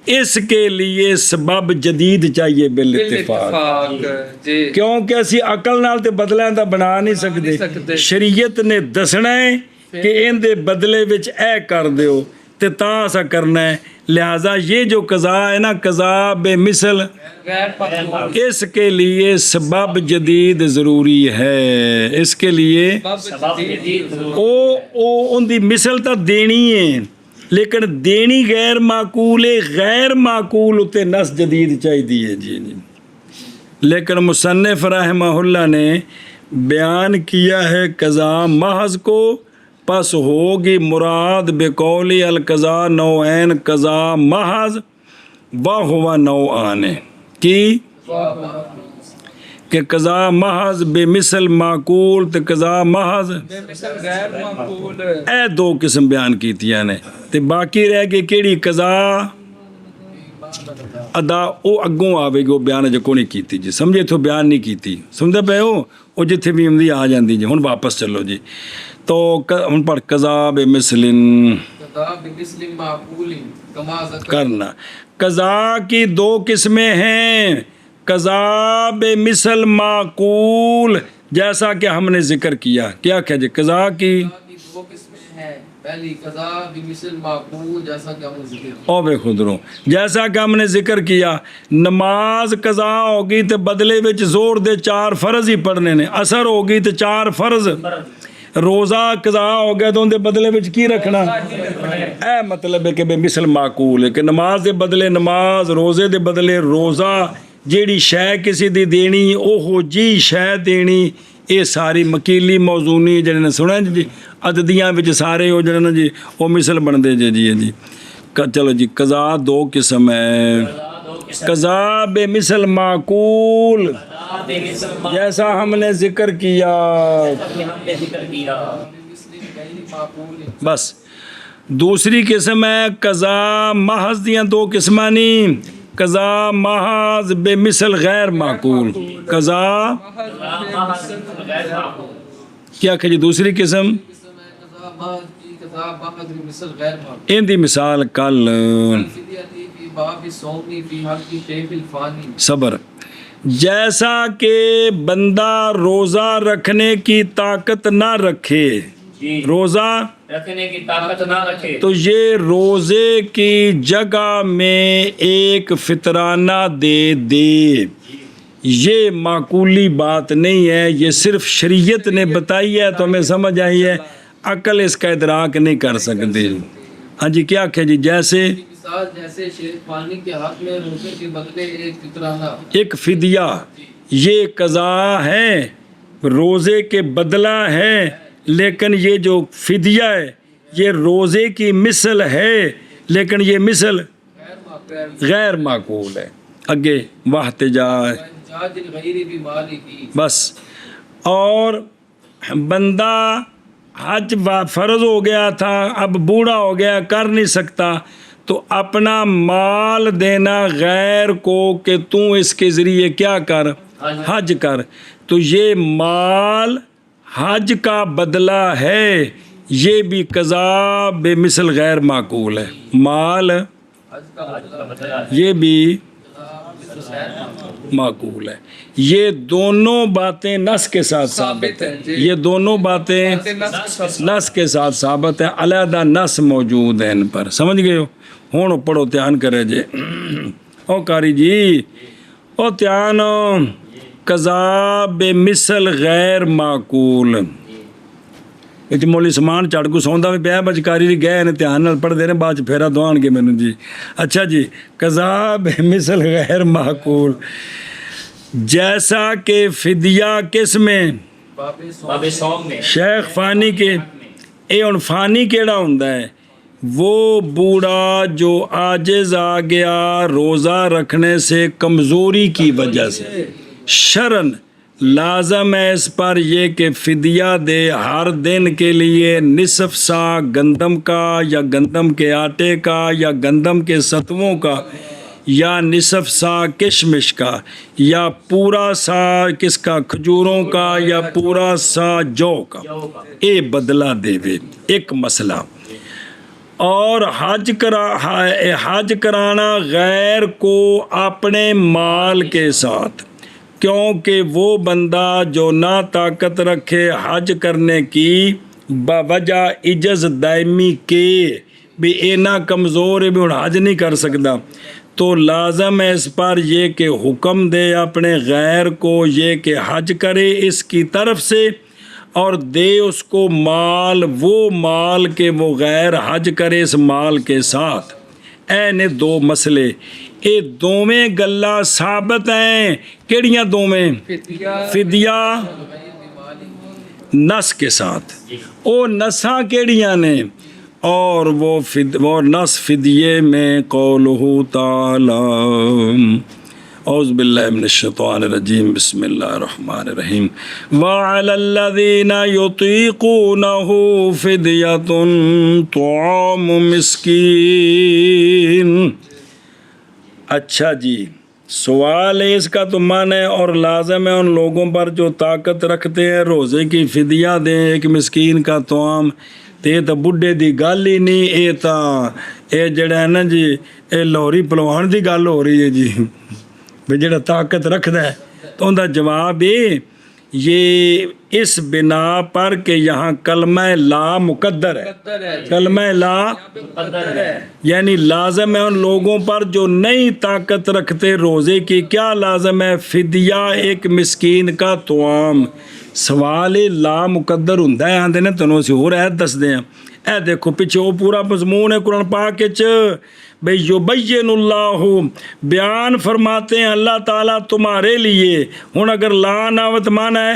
اس کے لیے سبب جدید چاہیے بالاتفاق جی کیونکہ اسی عقل نال تے بدلیاں دا بنا نہیں سکتے شریعت نے دسنا ہے کہ ان دے بدلے وچ اے کر دیو تے تاں اسا کرنا ہے لہذا یہ جو قضا ہے نا قضا بے مثل غیر معقول اس کے لیے سبب جدید ضروری ہے اس کے لیے سبب جدید ضرور او ان دی مثل تا دینی ہے لیکن دینی غیر معقول ہے غیر معقول اتے نس جدید چاہیے ہے جی لیکن مصنف رحمہ اللہ نے بیان کیا ہے قضا محض کو پس ہوگی مراد بقولی القضا نوعین قضا محض و ہوا نوعان کی کہ قضا محض بے مثل معقول تے قضا محض بے مثل غیر معقول اے دو قسم بیان کیتیاں نے تے باقی رہ گئی کیڑی قضا ادا او اگوں آوے گی وہ بیان جو نہیں کیتی جی سمجھے تو بیان نہیں کیتی سمجھے پے ہو وہ جتھے بھی ہمدی آ جاندی جی ہن واپس چلو جی تو ہن پڑھ قضا بے مثل قضا بمثل معقول کما ذکر کرنا قضا کی دو قسمیں ہیں قضا بے مثل معقول جیسا کہ ہم نے ذکر کیا کیا کہ جی قضا کی دو قسمیں ہیں پہلی قضا بمثل معقول جیسا کہ ہم نے ذکر کیا او بے خود رو جیسا کہ ہم نے ذکر کیا نماز قضا ہوگی تو بدلے وچ زور دے 4 فرض ہی پڑھنے نے اثر ہوگی تو 4 فرض روزہ قضا ہو گیا تو ان دے بدلے وچ کی رکھنا اے مطلب ہے کہ بے مثل معقول ہے کہ نماز دے بدلے نماز روزے دے بدلے روزہ جیڑی شے کسی دی دینی اوہو جی شے دینی یہ ساری مکیلی موزونی جڑے نے سنا جی عددیاں وچ سارے ہو جڑے نا جی وہ مثل بن دے جی چلو جی قضا 2 قسم ہے قضا بے مثل معقول جیسا ہم نے ذکر کیا بس دوسری قسم ہے قضا محض دیاں 2 قسماں نہیں قضا محض بے مثل غیر معقول قضا کیا کہ جی دوسری قسم قضا محض کی قضا محض بمثل غیر معقول ان دی مثال کل فدیتی فی باب صومی فی حق شیخ الفانی صبر جیسا کہ بندہ روزہ رکھنے کی طاقت نہ رکھے روزہ رکھنے کی طاقت نہ رکھے تو یہ روزے کی جگہ میں ایک فطرانہ دے دے یہ معقولی بات نہیں ہے یہ صرف شریعت نے بتائی ہے تو ہمیں سمجھ آئی ہے عقل اس کا ادراک نہیں کر سکتی ہاں جی کیا کہ جی جیسے مثال جیسے شیخ فانی کے حق میں روزے کے بدلے ایک فطرانہ ایک فدیہ یہ قضا ہے روزے کے بدلہ ہے لیکن یہ جو فدیہ ہے یہ روزے کی مثل ہے لیکن یہ مثل غیر معقول ہے اگے واحتجاج جاج الغیر بمالی کی بس اور بندہ حج فرض ہو گیا تھا اب بوڑھا ہو گیا کر نہیں سکتا تو اپنا مال دینا غیر کو کہ تو اس کے ذریعے کیا کر حج کر تو یہ مال حج کا بدلہ ہے یہ بھی قضا بے مثل غیر معقول ہے مال یہ بھی معقول ہے یہ دونوں باتیں نص کے ساتھ ثابت ہیں یہ دونوں باتیں نص کے ساتھ ثابت ہیں علیحدہ نص موجود ہیں ان پر سمجھ گئے ہو ہوں پڑھو دھیان کرے جی او کاری جی او دھیان قضا بے مثل غیر معقول یہ مولی سمان چڑھ کو سوندا بھی پیا بچکاری بھی گئے نے دھیان نال پڑھتے ہیں بعد پھیرا دوان گے مینوں جی اچھا جی قضا بے مثل غیر معقول جیسا کہ فدیہ کس میں باب سوم میں شیخ فانی کے اے ہن فانی کیڑا ہوندا ہے وہ بوڑھا جو عاجز آ گیا روزہ رکھنے سے کمزوری کی وجہ سے، شرن لازم ہے اس پر یہ کہ فدیہ دے ہر دن کے لیے نصف سا گندم کا یا گندم کے آٹے کا یا گندم کے ستووں کا یا نصف سا کشمش کا یا پورا سا کس کا کھجوروں کا یا پورا سا جو کا، اے بدلہ دے وے۔ ایک مسئلہ اور حج کرانا غیر کو اپنے مال کے ساتھ، کیونکہ وہ بندہ جو نہ طاقت رکھے حج کرنے کی بوجہ عجز دائمی کے بھی اینا کمزور ہے بھی ہن حج نہیں کر سکتا، تو لازم ہے اس پر یہ کہ حکم دے اپنے غیر کو یہ کہ حج کرے اس کی طرف سے، اور دے اس کو مال، وہ مال کہ وہ غیر حج کرے اس مال کے ساتھ۔ اے نے دو مسئلے، اے دوویں گلاں ثابت ہیں، کیڑیاں دوویں؟ فدیہ نس کے ساتھ، او نساں کیڑیاں نے؟ اور وہ نس فدیے میں قولہ تعالی، اعوذ باللہ من الشیطان الرجیم، بسم اللہ الرحمن الرحیم، وَعَلَى الَّذِينَ يُطِيقُونَهُ فِدْيَةٌ طَعَامُ مِسْكِينٍ۔ اچھا جی، سوال ہے اس کا تو من ہے اور لازم ہے ان لوگوں پر جو طاقت رکھتے ہیں روزے کی فدیہ دیں ایک مسکین کا طعام، تے تو بڈھے دی گل ہی نہیں، اے جڑا ہے نا جی اے لاہوری پلوان دی گل ہو رہی ہے جی، بھی جڑا طاقت رکھدا ہے، تو ان دا جواب یہ اس بنا پر کہ یہاں کلمہ لا مقدر ہے، کلمہ لا یعنی لازم ہے ان لوگوں پر جو نئی طاقت رکھتے روزے کی، کیا لازم ہے؟ فدیہ ایک مسکین کا طعام۔ سوال لا مقدر ہوندا ہے، آندے نے تنوں اسی ہور ایت دس دے ہیں، اے دیکھو پیچھے وہ پورا مضمون ہے قرآن پاک وچ، بھئی یبین اللہ، بیان فرماتے ہیں اللہ تعالیٰ تمہارے لیے، ہن اگر لا ناوت مانا ہے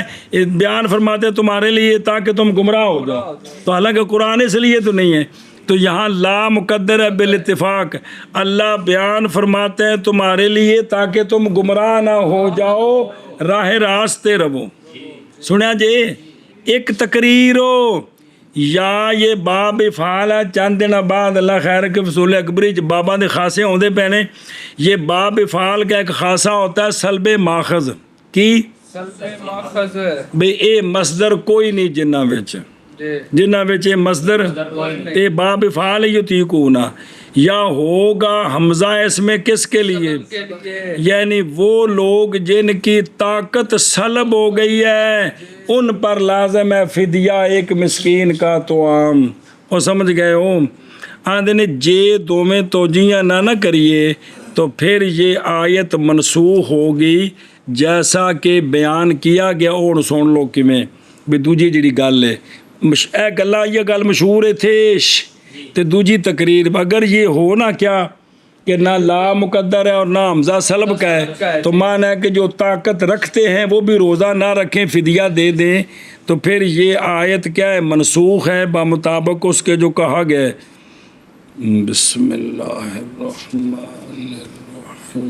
بیان فرماتے ہیں تمہارے لیے تاکہ تم گمراہ ہو جاؤ، تو حالانکہ قرآن اس لیے تو نہیں ہے، تو یہاں لا مقدر ہے بالاتفاق، اللہ بیان فرماتے ہیں تمہارے لیے تاکہ تم گمراہ نہ ہو جاؤ، راہ راستے رہو۔ سنیا جی ایک تقریر ہو یا یہ باب افعال ہے، چند دن بعد اللہ خیر کے فصول اکبری بابا دے خاصے ہوندے پینے، یہ باب افعال کا ایک خاصہ ہوتا ہے سلب ماخذ کی، بھئی اے مصدر کوئی نہیں جنہ وچ اے مصدر اے باب افعال یطیقون، یا ہوگا حمزہ اس میں کس کے لیے؟ یعنی وہ لوگ جن کی طاقت سلب ہو گئی ہے ان پر لازم ہے فدیہ ایک مسکین کا طعام۔ وہ سمجھ گئے ہو؟ آندے نے جے دو میں توجیہ نہ کریے تو پھر یہ آیت منسوخ ہوگی جیسا کہ بیان کیا گیا، اور سن لو کہ میں بھی دوجی جڑی گل ہے اے گلا یہ گل مشہور ہے تھیش تے دوجی تقریر، اگر یہ ہو نا کیا کہ نہ لا مقدر ہے اور نہ حمزہ سلب کا ہے، تو معنی ہے کہ جو طاقت رکھتے ہیں وہ بھی روزہ نہ رکھیں فدیہ دے دیں، تو پھر یہ آیت کیا ہے؟ منسوخ ہے بمطابق اس کے جو کہا گیا ہے۔ بسم اللہ الرحمن الرحیم،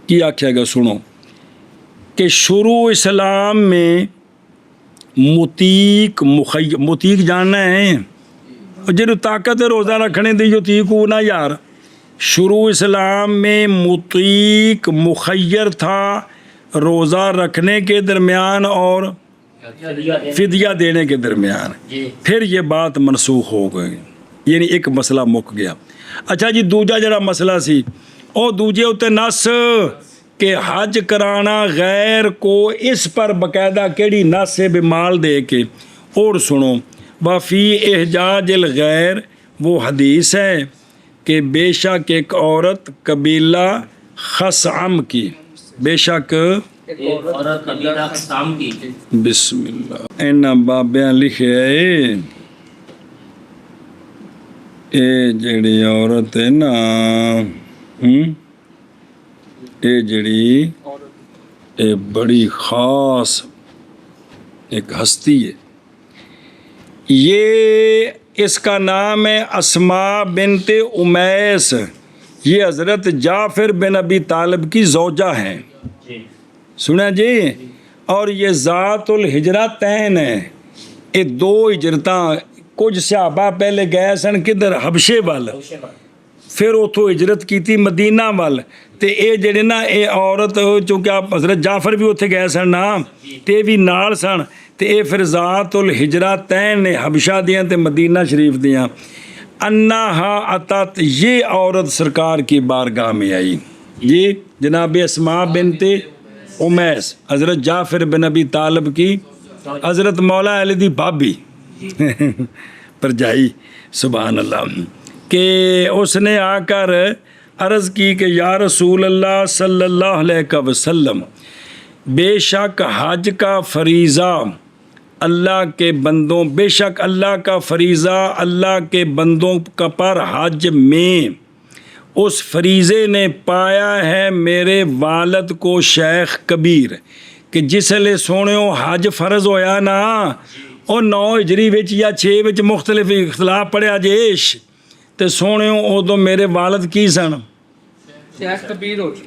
کی آکھیا گا سنو کہ شروع اسلام میں مطیق مطیق جاننا ہے جنہوں طاقت روزہ رکھنے دی یطیقون یار، شروع اسلام میں مطیق مخیر تھا روزہ رکھنے کے درمیان اور فدیہ دینے کے درمیان، پھر یہ بات منسوخ ہو گئی، یعنی ایک مسئلہ مک گیا۔ اچھا جی دوجا جڑا مسئلہ سی او دوجے اتے نس کہ حج کرانا غیر کو، اس پر باقاعدہ کیڑی نس ہے بمال دے کے، اور سنو وفی احجاج الغیر، وہ حدیث ہے کہ بے شک ایک عورت قبیلہ خثعم کی، بے شک بسم اللہ اینا بابیاں لکھے ہے، اے جڑی عورت ہے نا اے جڑی اے بڑی خاص ایک ہستی ہے. یہ اس کا نام ہے اسماء بنت امیس. یہ حضرت جعفر بن ابی طالب کی زوجہ ہیں. جی سنا جی. اور یہ ذات الحجرتین ہے. یہ 2 ہجرتاں. کچھ صحابہ پہلے گئے سن کدھر حبشے وال, پھر اتوں ہجرت کیتی مدینہ وال. تے اے جڑے نا اے عورت چونکہ آپ حضرت جعفر بھی اتنے گئے سن نا تے بھی نال سن تے اے پھر ذات الحجرتین نے حبشہ دیاں تے مدینہ شریف دیاں. انہا اتت, یہ عورت سرکار کی بارگاہ میں آئی. یہ جناب اسماء بنت امیس حضرت جعفر بن ابی طالب کی حضرت مولا علی دی بھابی پر جائی. سبحان اللہ. کہ اس نے آ کر عرض کی کہ یا رسول اللہ صلی اللہ علیہ وسلم, بے شک حج کا فریضہ اللہ کے بندوں, بے شک اللہ کا فریضہ اللہ کے بندوں کا پر حج میں اس فریضے نے پایا ہے میرے والد کو شیخ کبیر. کہ جس لے سونےو حج فرض ہویا نا اور 9 ہجری وچ یا 6 وچ مختلف اختلاف پڑیا جیش تے سونےو ادو میرے والد کی سن,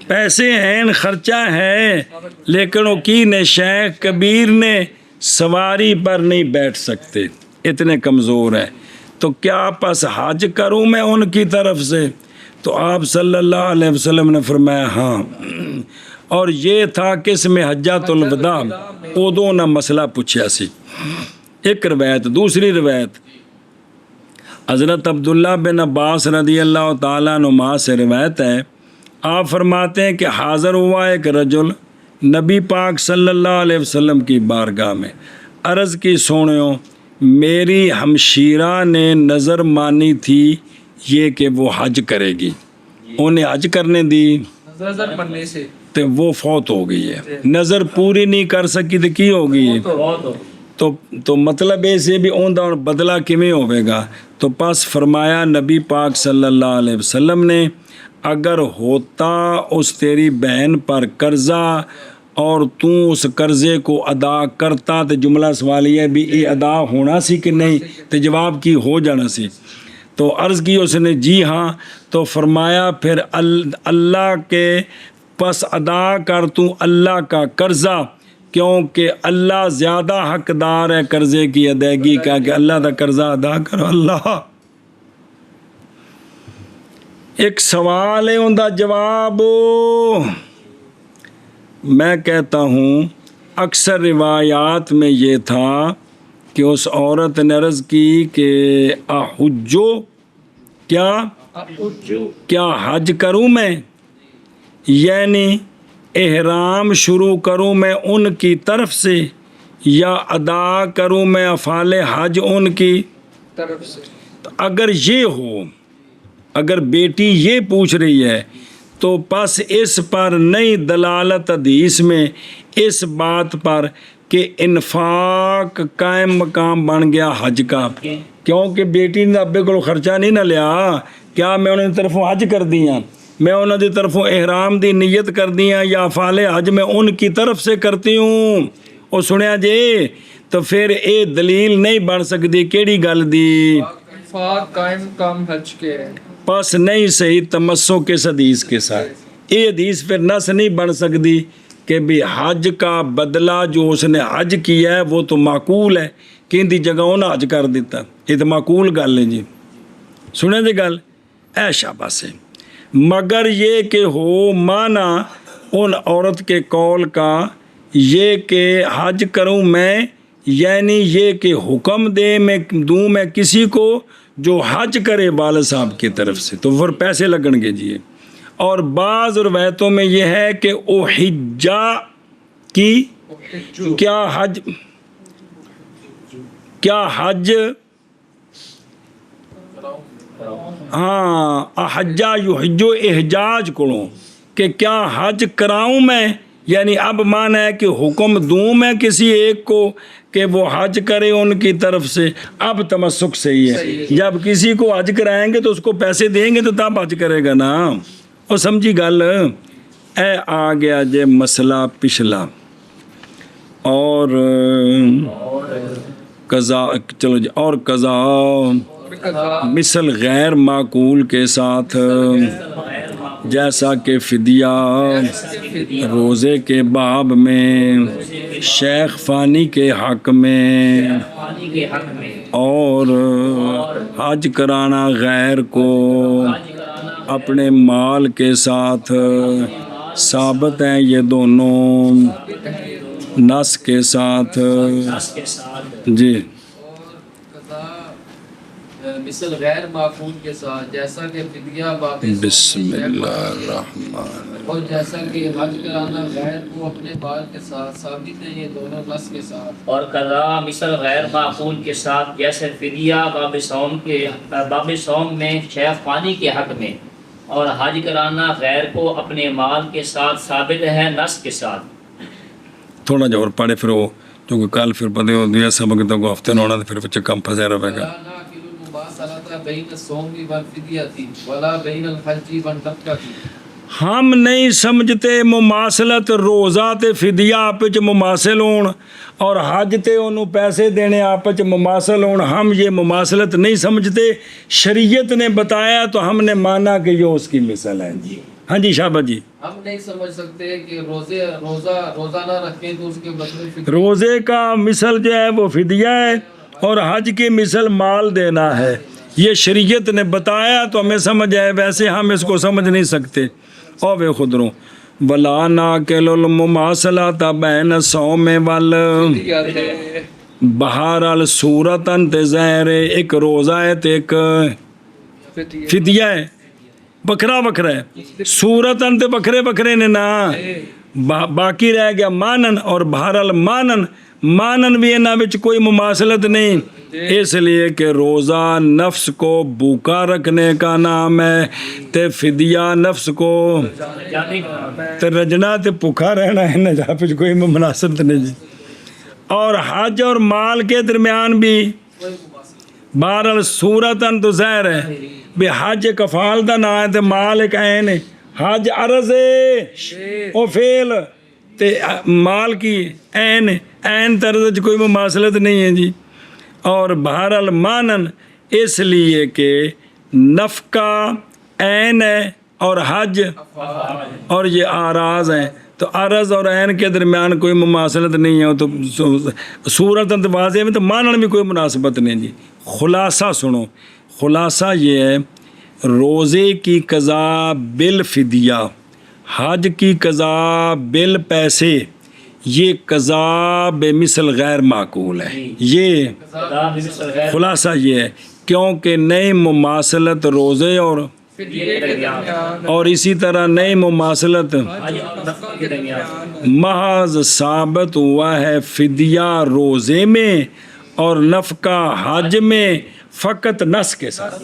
پیسے ہیں خرچہ ہے, لیکن وہ کی نے شیخ کبیر نے سواری پر نہیں بیٹھ سکتے, اتنے کمزور ہیں. تو کیا پس حج کروں میں ان کی طرف سے؟ تو آپ صلی اللہ علیہ وسلم نے فرمایا ہاں. اور یہ تھا کہ اس میں حجۃ الوداع ادو نہ مسئلہ پوچھا سی. ایک روایت. دوسری روایت حضرت عبداللہ بن عباس رضی اللہ تعالیٰ عنہما سے روایت ہے. آپ فرماتے ہیں کہ حاضر ہوا ایک رجل نبی پاک صلی اللہ علیہ وسلم کی بارگاہ میں, عرض کی سونیو میری ہمشیرہ نے نظر مانی تھی یہ کہ وہ حج کرے گی, انہیں حج کرنے دی تو وہ فوت ہو گئی ہے. نظر پوری نہیں کر سکی تو کی ہو گئی ہے. تو مطلب ایسے بھی اوندا بدلہ کیویں ہوئے گا. تو پس فرمایا نبی پاک صلی اللہ علیہ وسلم نے اگر ہوتا اس تیری بہن پر قرضہ اور تو اس قرضے کو ادا کرتا تو جملہ سوالیہ بھی یہ ادا ہونا سی کہ نہیں, تو جواب کی ہو جانا سی. تو عرض کی اس نے جی ہاں. تو فرمایا پھر اللہ کے پس ادا کر تو اللہ کا قرضہ, کیونکہ اللہ زیادہ حقدار ہے قرضے کی ادائیگی کا, کہ اللہ کا قرضہ ادا کرو. اللہ ایک سوال ہے ان کا جواب میں کہتا ہوں اکثر روایات میں یہ تھا کہ اس عورت نے عرض کی کہ احجو, کیا حج کروں میں, یعنی احرام شروع کروں میں ان کی طرف سے یا ادا کروں میں افعال حج ان کی طرف سے. تو اگر یہ ہو, اگر بیٹی یہ پوچھ رہی ہے تو پس اس پر نئی دلالت حدیث میں اس بات پر کہ انفاق قائم مقام بن گیا حج کا, کیونکہ بیٹی نے ابے کو خرچہ نہیں نہ لیا, کیا میں انہوں نے طرفوں حج کر دیاں, میں انہوں دی طرفوں احرام دی نیت کر دیاں یا افعال حج میں ان کی طرف سے کرتی ہوں. اور سنیا جی تو پھر اے دلیل نہیں بن سکتی کیڑی گل دی انفاق قائم مقام حج کے پس نہیں صحیح تمسک کے حدیث کے ساتھ. یہ حدیث پھر نس نہیں بن سکتی کہ بھی حج کا بدلہ جو اس نے حج کیا ہے وہ تو معقول ہے کہ ان دی جگہ انہوں نے حج کر دیتا, یہ تو معقول گل ہے جی. سنیں جی گل اے شاباش ہے. مگر یہ کہ ہو مانا ان عورت کے قول کا یہ کہ حج کروں میں, یعنی یہ کہ حکم دوں میں کسی کو جو حج کرے والد صاحب کی طرف سے, تو پھر پیسے لگن گے جی. اور بعض روایتوں میں یہ ہے کہ او حجا کی کیا حج ہاں حجا یحجو احجاج کروں کہ کیا حج کراؤں میں, یعنی اب معنی ہے کہ حکم دوں میں کسی ایک کو کہ وہ حج کرے ان کی طرف سے. اب تمسک صحیح ہے, جب کسی کو حج کرائیں گے تو اس کو پیسے دیں گے تو تب حج کرے گا نا. اور سمجھی گل اے آ گیا جے مسئلہ پچھلا اور قضا، چلو جی، اور قضا مثل غیر معقول کے ساتھ، جیسا کہ فدیہ روزے کے باب میں، شیخ فانی کے حق میں، پانی کے حق میں، اور حج کرانا غیر کو اپنے مال کے ساتھ ثابت ہیں یہ دونوں نص کے ساتھ۔ اس کے ساتھ جی، قضا مثل غیر معقول کے ساتھ، جیسا کہ فدیہ باب بسم اللہ الرحمن، اور جیسا کہ حج کرانا غیر کو اپنے بال کے ساتھ ثابت ہے یہ دونوں نص کے ساتھ۔ اور قضا مثل غیر معقول کے ساتھ، جیسے فدیہ باب صوم میں شیخ فانی کے حق میں، اور حج کرانا غیر کو اپنے مال کے ساتھ ثابت ہے نص کے ساتھ۔ تھوڑا جا اور پڑھے پھر وہ، کیونکہ کل پھر پتہ ہو دیا سبق تو ہفتے نہ ہونا، پھر بچے کم پھنسے رہے گا۔ ولا ناکل المباصرۃ بین الصوم والفدیۃ ولا بین الحج والنفقۃ۔ ہم نہیں سمجھتے مماثلت روزہ تے فدیہ آپ وچ مماثل ہون اور حج تے انہوں پیسے دینے آپ وچ مماثل ہون، ہم یہ مماثلت نہیں سمجھتے۔ شریعت نے بتایا تو ہم نے مانا کہ یہ اس کی مثل ہے۔ ہاں جی شابت جی، ہم نہیں سمجھ سکتے کہ روزہ نہ رکھیں تو اس کے بدلے فدیہ۔ روزے کا مثل جو ہے وہ فدیہ ہے اور حج کی مثل مال دینا ہے۔ یہ شریعت نے بتایا تو ہمیں سمجھ آئے، ویسے ہم اس کو سمجھ نہیں سکتے۔ اور بے خدروں ولا ناکل المماثلۃ بین الصوم بہرحال صورتاً تے ظاہر ہے، ایک روزہ ہے تے ایک فدیہ ہے، بکھرا بکھرا ہے۔ صورتاً تے بکھرے بکھرے نے نا، باقی رہ گیا مانن، اور بہرحال مانن بھی انہاں وچ کوئی مماثلت نہیں، اس لیے کہ روزہ نفس کو بھوکا رکھنے کا نام ہے تے فدیہ نفس کو تے رجنا تے بھوکا رہنا ہے نا، جہاں پہ کوئی مناسبت نہیں جی۔ اور حج اور مال کے درمیان بھی بہرحال صورتاً تو ظاہر ہے بھی حج ایک افعال دا نام ہے تے مال ایک عین ہے۔ حج عرض ہے او فعل تے مال کی عین طرز کوئی مماثلت نہیں ہے جی۔ اور بہرحال مانن اس لیے کہ نفقہ عین ہے اور حج اور یہ آراز ہیں، تو عرض اور عین کے درمیان کوئی مماثلت نہیں ہے، تو صورت واضح میں تو مانن میں کوئی مناسبت نہیں جی۔ خلاصہ سنو، خلاصہ یہ ہے روزے کی قضا بالفدیہ، حج کی قضا بال پیسے، یہ قضا بے مثل غیر معقول ہے۔ یہ خلاصہ یہ ہے کیونکہ نئی مماثلت روزے اور اسی طرح نئی مماثلت محض ثابت ہوا ہے فدیہ روزے میں اور نفقہ حج میں فقط نس کے ساتھ۔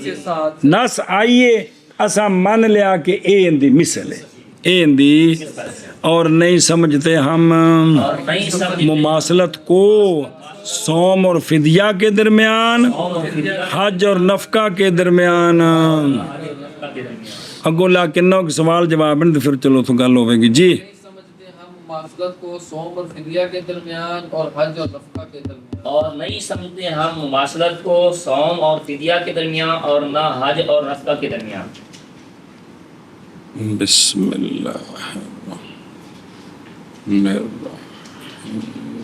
نس آئیے اسا من لیا کہ اے اندی مثل ہے، اے اندی، اور نہیں سمجھتے ہم مماثلت کو صوم اور فدیہ کے درمیان، حج اور نفقہ کے درمیان۔ اگو لاکنوں کے سوال جواب ہیں تو پھر چلو تو گل ہوئے گی جی۔ نہیں سمجھتے ہم مماثلت کو صوم اور فدیہ کے درمیان اور حج اور نفقہ کے درمیان، اور نہیں سمجھتے ہم مماثلت کو صوم اور فدیہ کے درمیان اور نہ حج اور نفقہ کے درمیان۔ بسم اللہ الرحمن الرحیم۔